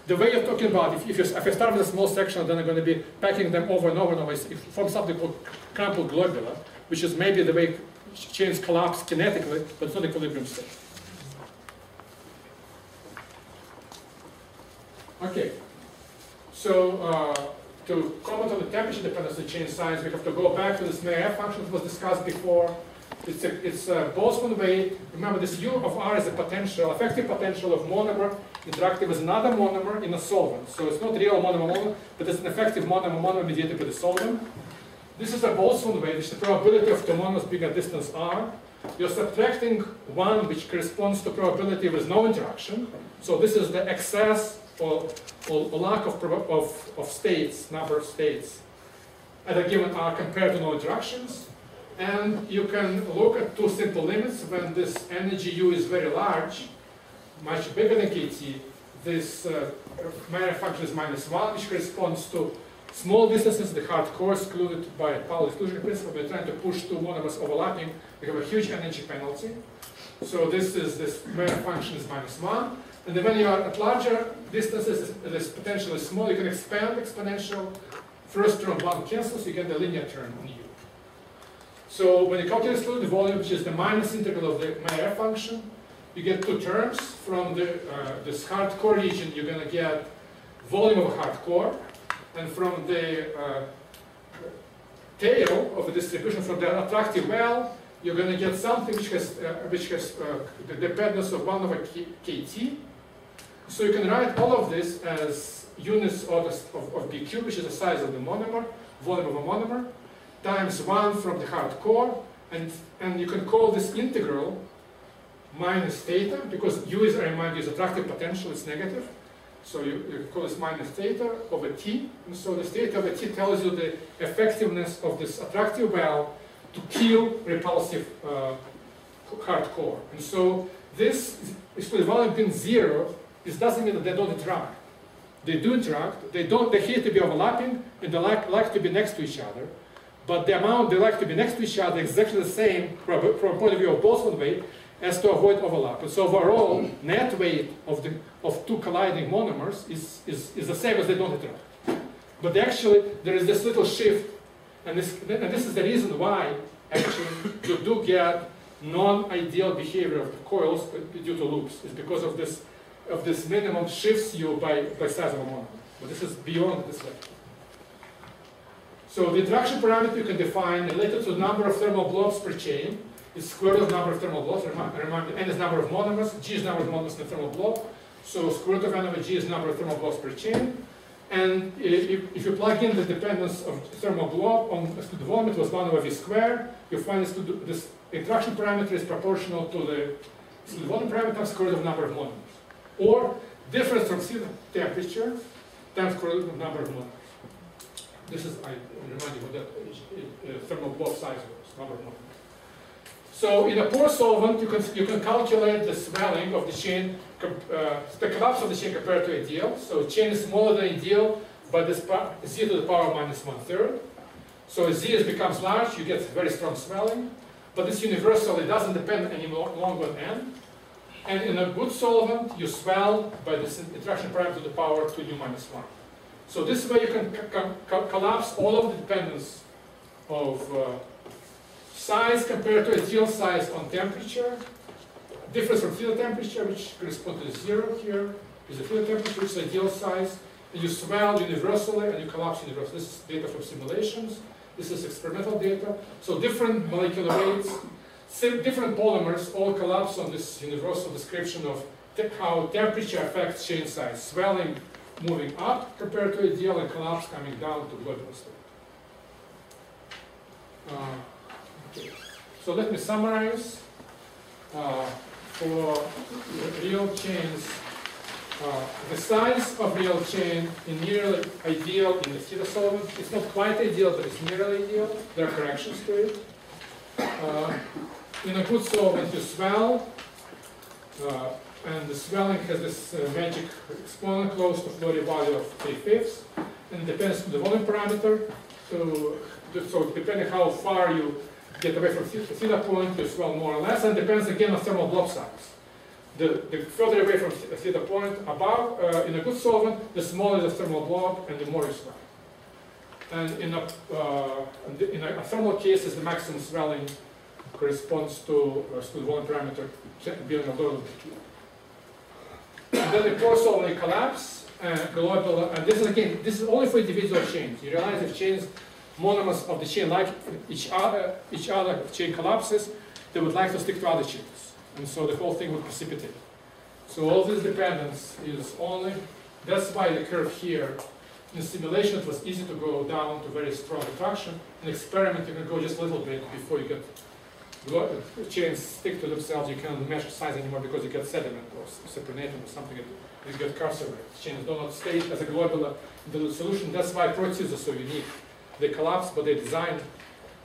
the way you're talking about. If I start with a small section, then I'm going to be packing them over and over and over. If from something called crumpled globular, which is maybe the way chains collapse kinetically, but it's not equilibrium state. Okay, so to comment on the temperature dependence of the chain size, we have to go back to this Meyer function that was discussed before. It's Boltzmann weight. Remember, this U of R is a potential, effective potential of monomer interacting with another monomer in a solvent. So it's not real monomer-monomer, but it's an effective monomer-monomer mediated by the solvent. This is a Boltzmann weight, which is the probability of two monomers being at distance R. You're subtracting 1, which corresponds to probability with no interaction. So this is the excess or lack of states, number of states at a given R compared to no interactions. And you can look at two simple limits. When this energy U is very large, much bigger than kT, this Meyer function is -1, which corresponds to small distances, the hard core excluded by Pauli exclusion principle. We're trying to push two monomers overlapping. We have a huge energy penalty. So this Meyer function is -1. And then when you are at larger distances, this potential is small, you can expand exponential. First term 1 cancels, you get the linear term on U. So when you calculate fluid volume, which is the minus integral of the Meyer function, you get two terms. From this hard core region, you're going to get volume of a hard core. And from the tail of the distribution, from the attractive well, you're going to get something which has the dependence of 1 over kT. So you can write all of this as units of BQ, which is the size of the monomer, volume of a monomer, times 1 from the hard core, and you can call this integral minus theta, because U is, I remind you, is attractive potential, it's negative. So you call this minus theta over T, and so this theta over T tells you the effectiveness of this attractive well to kill repulsive hard core. And so this is for the volume being 0. This doesn't mean that they don't interact. They do interact. They hate to be overlapping, and they like to be next to each other. But the amount they like to be next to each other is exactly the same from a point of view of Boltzmann weight as to avoid overlap. And so overall, net weight of two colliding monomers is the same as they don't interact. But actually, there is this little shift, and this is the reason why actually you do get non-ideal behavior of the coils due to loops. It's because of this minimum shifts you by size of a monomer. But this is beyond this level. So the interaction parameter you can define related to the number of thermal blobs per chain is square root of number of thermal blobs. Remember, n is number of monomers, G is number of monomers in the thermal blob. So square root of n over G is number of thermal blobs per chain. And if you plug in the dependence of thermal blob on excluded volume, it was 1 over V squared. You find this interaction parameter is proportional to the excluded volume parameter times square root of number of monomers. Or difference from C temperature times square root of number of monomers. This is, I remind you what that thermal blob size was, number of monomers. So in a poor solvent, you can calculate the swelling of the chain, the collapse of the chain compared to ideal. So chain is smaller than ideal, but this Z to the power minus 1/3. So as Z becomes large, you get very strong swelling. But this universally doesn't depend any longer on N. And in a good solvent, you swell by this interaction parameter to the power 2 nu minus 1. So this way you can collapse all of the dependence of size compared to ideal size on temperature. Difference from theta temperature, which corresponds to 0 here, is the theta temperature, which is ideal size. And you swell universally and you collapse universally. This is data from simulations. This is experimental data. So different molecular weights, different polymers all collapse on this universal description of how temperature affects chain size. Swelling moving up compared to ideal and collapse coming down to globular state. Okay. So let me summarize. For real chains, the size of real chain is nearly ideal in the theta solvent. It's not quite ideal, but it's nearly ideal. There are corrections to it. In a good solvent, you swell, and the swelling has this magic exponent close to Flory value of 3/5, and it depends on the volume parameter. So depending how far you get away from the theta point, you swell more or less, and depends again on thermal blob size. The further away from the theta point above, in a good solvent, the smaller the thermal blob and the more you swell. And in a thermal cases, the maximum swelling corresponds to the volume parameter being a little bit. And then the pore solvent collapse, global, and this is only for individual chains. You realize if chains monomers of the chain like each other chain collapses, they would like to stick to other chains. And so the whole thing would precipitate. So all this dependence is only, that's why the curve here, in simulation it was easy to go down to very strong attraction. In experiment you can go just a little bit before you get chains stick to themselves, you cannot measure size anymore because you get sediment or cyprinatum or something, you get carcerate. Chains do not stay as a globular in the solution. That's why proteins are so unique. They collapse, but they design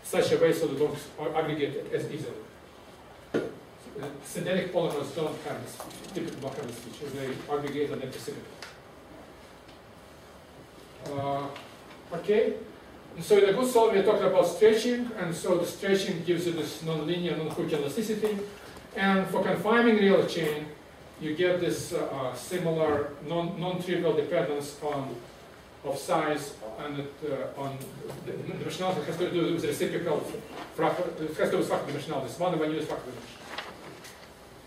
such a way so they don't aggregate as easily. Synthetic polymers don't have this, typically don't have this feature. They aggregate and they precipitate. Okay, and so in a good solvent we talked about stretching, and so the stretching gives you this nonlinear, non-Hookean elasticity. And for confining real chain, you get this similar non-trivial dependence of size and on the dimensionality has to do with reciprocal fractal. It has to do with fractal dimensionality. It's one when you use fractal dimension.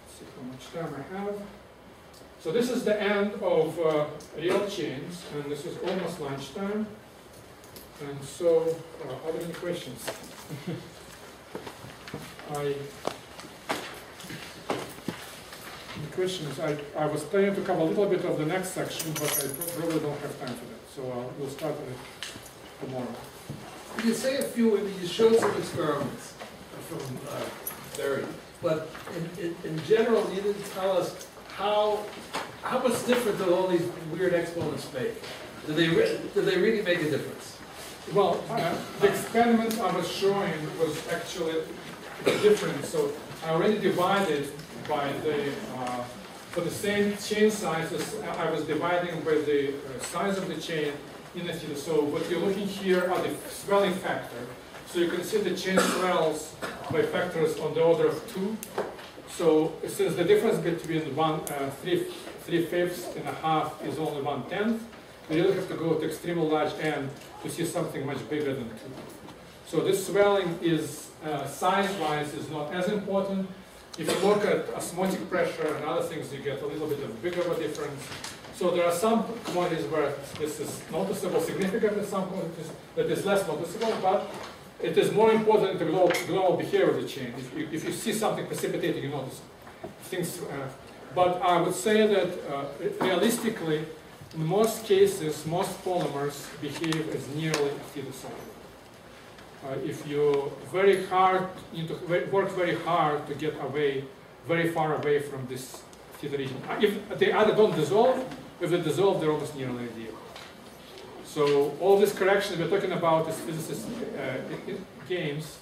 Let's see how much time I have. So this is the end of real chains, and this is almost lunchtime. And so, are there any questions? Any questions? I was planning to cover a little bit of the next section, but I probably don't have time for that. So we'll start with it tomorrow. You say a few, you showed some experiments from Barry, but in general, you didn't tell us how much different do all these weird exponents make? Do they really make a difference? Well, the experiment I was showing was actually different. So I already divided by the, for the same chain sizes, I was dividing by the size of the chain in the theta. So what you're looking here are the swelling factor. So you can see the chain swells by factors on the order of 2. So since the difference between 3/5 and a half is only 1/10, we really have to go to extremely large n to see something much bigger than 2. So this swelling is, size-wise, is not as important. If you look at osmotic pressure and other things, you get a little bit of bigger of a difference. So there are some quantities where this is noticeable, significant, and some quantities that is less noticeable, but it is more important in the global behavior of the chain. If you see something precipitating, you notice things. But I would say that realistically, in most cases, most polymers behave as nearly theta solvent. If you work very hard to get away, very far away from this theta region. If they either don't dissolve, if they dissolve, they're almost nearly ideal. So all this correction we're talking about is physicist games,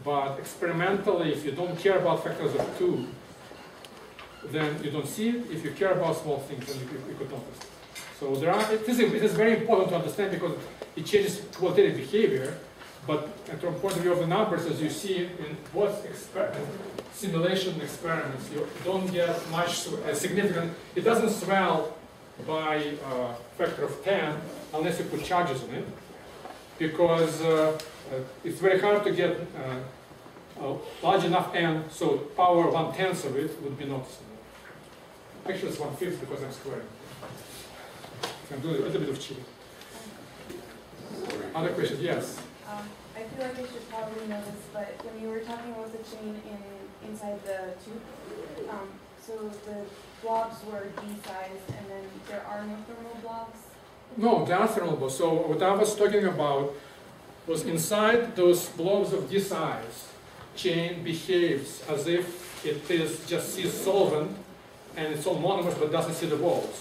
but experimentally, if you don't care about factors of 2, then you don't see it. If you care about small things, then you could notice it. So it is very important to understand because it changes qualitative behavior, but from the point of view of the numbers, as you see in both simulation experiments, you don't get much significant. It doesn't swell by a factor of 10 unless you put charges on it, because it's very hard to get a large enough n, so power 1/10 of it would be noticeable. Actually, it's 1/5 because I'm squaring. I'm doing a little bit of cheating. Other questions? Yes. I feel like I should probably know this, but when you were talking about the chain inside the tube, so the blobs were D-sized, and then there are no thermal blobs? No, they are thermal blobs. So what I was talking about was inside those blobs of this size, chain behaves as if it is just sees solvent and it's all monomers but doesn't see the walls.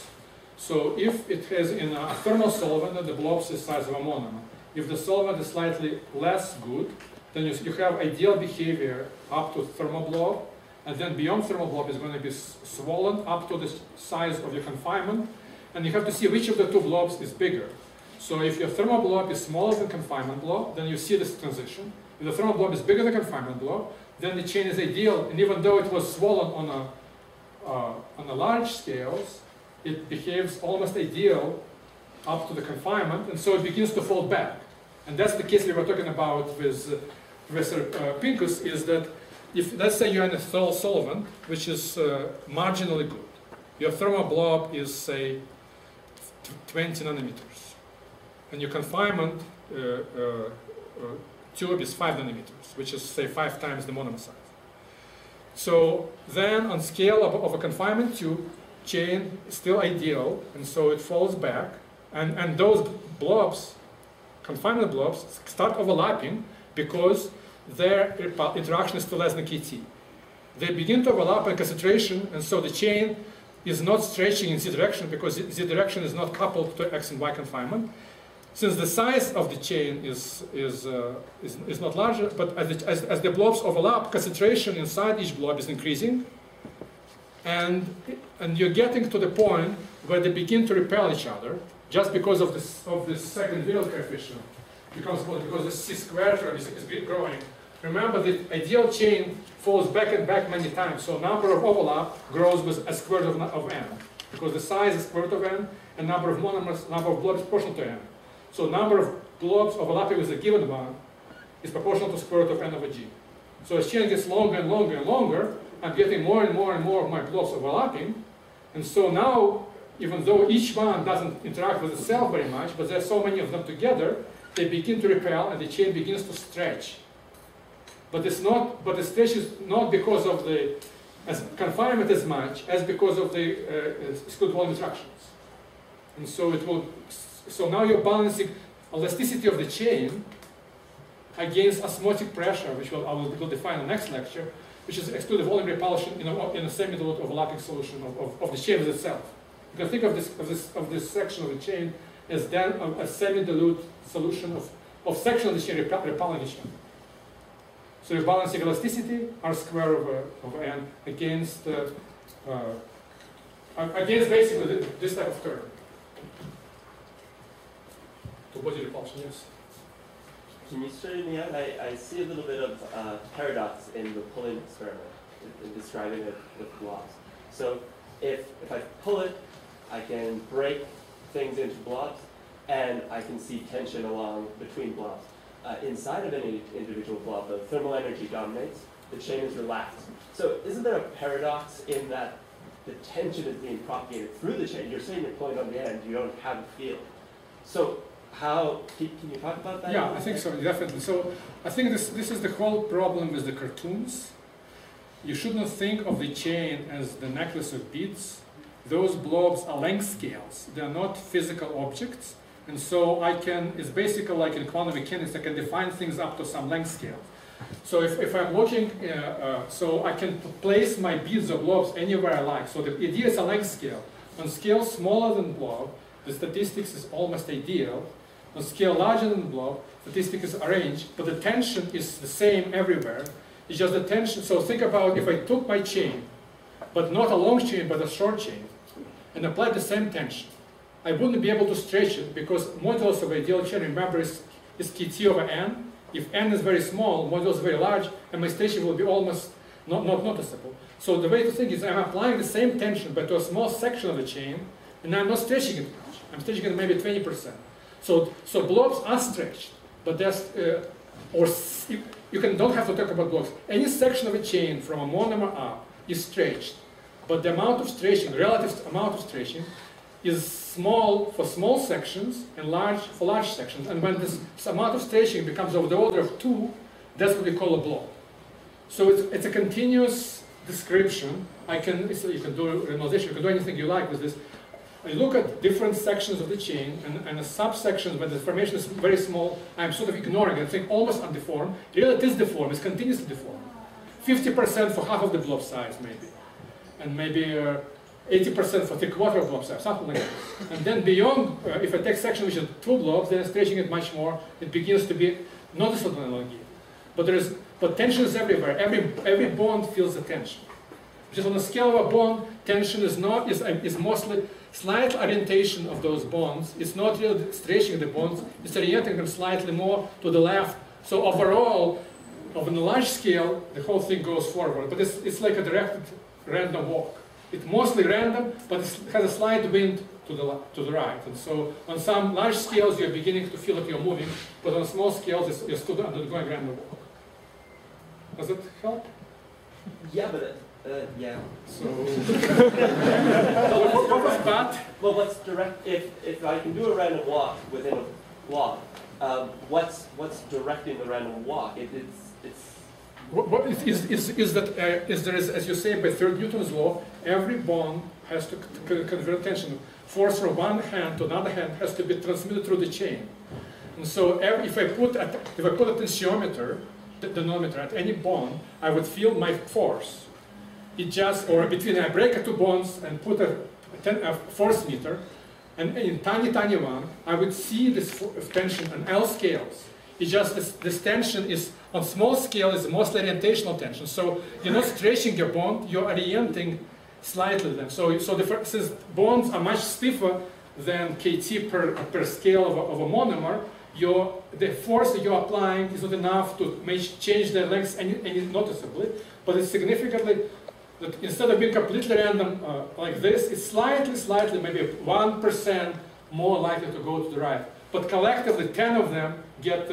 So if it has in a thermal solvent, then the blobs is the size of a monomer. If the solvent is slightly less good, then you have ideal behavior up to thermal blob, and then beyond thermal blob is going to be swollen up to the size of your confinement, and you have to see which of the two blobs is bigger. So if your thermal blob is smaller than confinement blob, then you see this transition. If the thermal blob is bigger than confinement blob, then the chain is ideal, and even though it was swollen on a large scales, it behaves almost ideal up to the confinement, and so it begins to fold back. And that's the case we were talking about with Professor Pincus, is that if, let's say you're in a thermal solvent, which is marginally good, your thermal blob is, say, 20 nanometers, and your confinement tube is 5 nanometers, which is, say, 5 times the monomer size. So then on scale of a confinement tube, chain is still ideal, and so it falls back, and those blobs, confinement blobs, start overlapping because their interaction is still less than kT. They begin to overlap in concentration, and so the chain is not stretching in z direction because z direction is not coupled to x and y confinement. Since the size of the chain is not larger, but as the blobs overlap, concentration inside each blob is increasing, and you're getting to the point where they begin to repel each other just because of this second Wheeler coefficient, because the c squared term is growing. Remember, the ideal chain falls back and back many times, so number of overlap grows with a square root of n, because the size is square root of n, and number of monomers, number of blobs is proportional to n. So number of blobs overlapping with a given one is proportional to square root of n over g. So as chain gets longer and longer and longer, I'm getting more and more and more of my blobs overlapping, and so now, even though each one doesn't interact with itself very much, but there's so many of them together, they begin to repel and the chain begins to stretch. But the stretch is not because of the confinement as much as because of the exclusive volume interactions. And so so now you're balancing elasticity of the chain against osmotic pressure, which I will define in the next lecture, which is exclusive volume repulsion in a semi-dilute overlapping solution of the chain itself. You can think of this section of the chain as then a semi-dilute solution of section of the chain repelling each other. So you're balancing elasticity, r square over n, against basically this type of term. To body repulsion, yes. Can you straighten me out? I see a little bit of paradox in the pulling experiment, in describing it with blobs. So if I pull it, I can break things into blobs, and I can see tension along between blobs. Inside of any individual blob, the thermal energy dominates, the chain is relaxed. So isn't there a paradox in that the tension is being propagated through the chain? You're saying you're pulling on the end, you don't have a field. So how, can you talk about that? Yeah, I think so, definitely. So I think this is the whole problem with the cartoons. You shouldn't think of the chain as the necklace of beads. Those blobs are length scales. They are not physical objects. And so it's basically like in quantum mechanics, I can define things up to some length scale. So if I'm looking, so I can place my beads or blobs anywhere I like. So the idea is a length scale. On scale smaller than blob, the statistics is almost ideal. On scale larger than blob, statistics is arranged, but the tension is the same everywhere. It's just the tension. So think about if I took my chain, but not a long chain, but a short chain, and applied the same tension, I wouldn't be able to stretch it because modulus of ideal chain, remember, is kT over n. If n is very small, modulus is very large, and my stretching will be almost not noticeable. So the way to think is I'm applying the same tension, but to a small section of the chain, and I'm not stretching it much. I'm stretching it maybe 20%. So blobs are stretched, but that's, you don't have to talk about blocks. Any section of a chain from a monomer up is stretched, but the amount of stretching, relative amount of stretching, is small for small sections and large for large sections. And when this amount of stretching becomes of the order of 2, that's what we call a block. So it's a continuous description. You can do renormalization, you can do anything you like with this. I look at different sections of the chain and the subsections when the formation is very small, I'm sort of ignoring it, I think almost undeformed. Really it is deformed, it's continuously deformed. 50% for half of the blob size maybe. And maybe 80% for 3/4 blob size, something like that. And then beyond, if I take section which is 2 blobs, then stretching it much more, it begins to be noticeable elongate. But tension is everywhere. Every bond feels the tension. Just on the scale of a bond, tension is mostly slight orientation of those bonds. It's not really stretching the bonds, it's orienting them slightly more to the left. So overall, on a large scale, the whole thing goes forward. But it's like a directed random walk. It's mostly random, but it has a slight wind to the right. And so on some large scales, you're beginning to feel like you're moving, but on small scales, you're still undergoing random walk. Does that help? Yeah, but yeah. So what was bad? Well, what's direct? If I can do a random walk within a block, what's directing the random walk? What is that? There is, as you say, by third Newton's law, every bond has to convert tension. Force from one hand to another hand has to be transmitted through the chain. And so if I put a tensiometer, the denominator at any bond, I would feel my force. Or between I break 2 bonds and put a force meter, and in tiny one, I would see this tension on L scales. It's just this tension is, on small scale, is mostly orientational tension. So you're not stretching your bond, you're orienting slightly them. So since bonds are much stiffer than kT per scale of a monomer, the force that you're applying is not enough to change their lengths any noticeably, but it's significantly that instead of being completely random like this, it's slightly, maybe 1% more likely to go to the right. But collectively, 10 of them get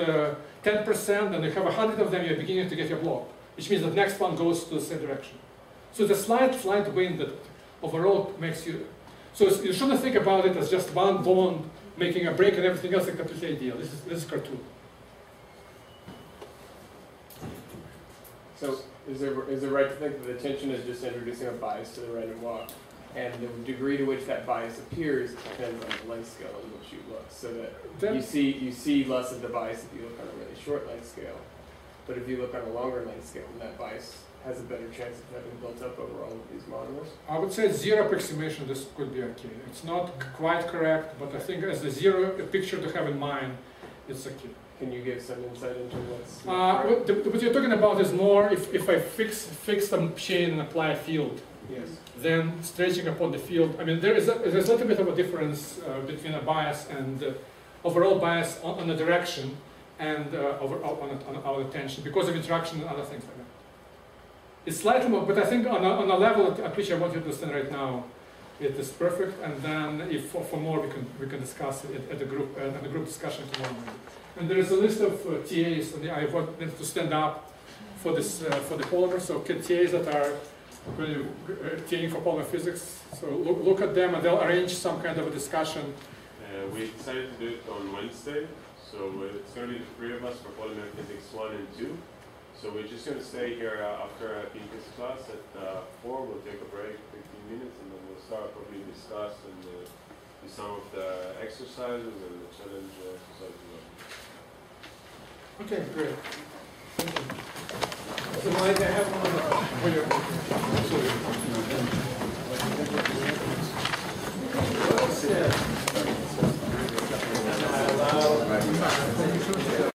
10%, and you have 100 of them, you're beginning to get your block, which means the next one goes to the same direction. So the slight wind that overall makes you. So you shouldn't think about it as just one bond making a break and everything else is completely ideal. This is cartoon. So is it right to think that the tension is just introducing a bias to the random walk, and the degree to which that bias appears depends on the length scale on which you look, so that you see less of the bias if you look on a really short length scale, but if you look on a longer length scale, then that bias has a better chance of having built up over all of these monomers? I would say 0 approximation, this could be okay. It's not quite correct, but I think as the 0 picture to have in mind, it's okay. Can you give some insight into what's what you're talking about is more if I fix some chain and apply a field. Yes. Then stretching upon the field. I mean, there's a little bit of a difference between a bias and overall bias on the direction and on our tension because of interaction and other things like that. It's slightly more, but I think on a level at which I want you to understand right now, it is perfect. And then if for more, we can discuss it at the group discussion tomorrow morning. And there is a list of TAs, and I want them to stand up for this for the polymer. So TAs that are really TAing for polymer physics. So look at them, and they'll arrange some kind of a discussion. We decided to do it on Wednesday, so it's going to be the 3 of us for polymer physics 1 and 2. So we're just going to stay here after Pinka's class at 4. We'll take a break, 15 minutes, and then we'll start probably discuss and do some of the exercises and the challenge exercises. Okay, great. Thank you. So Mike, I have one other.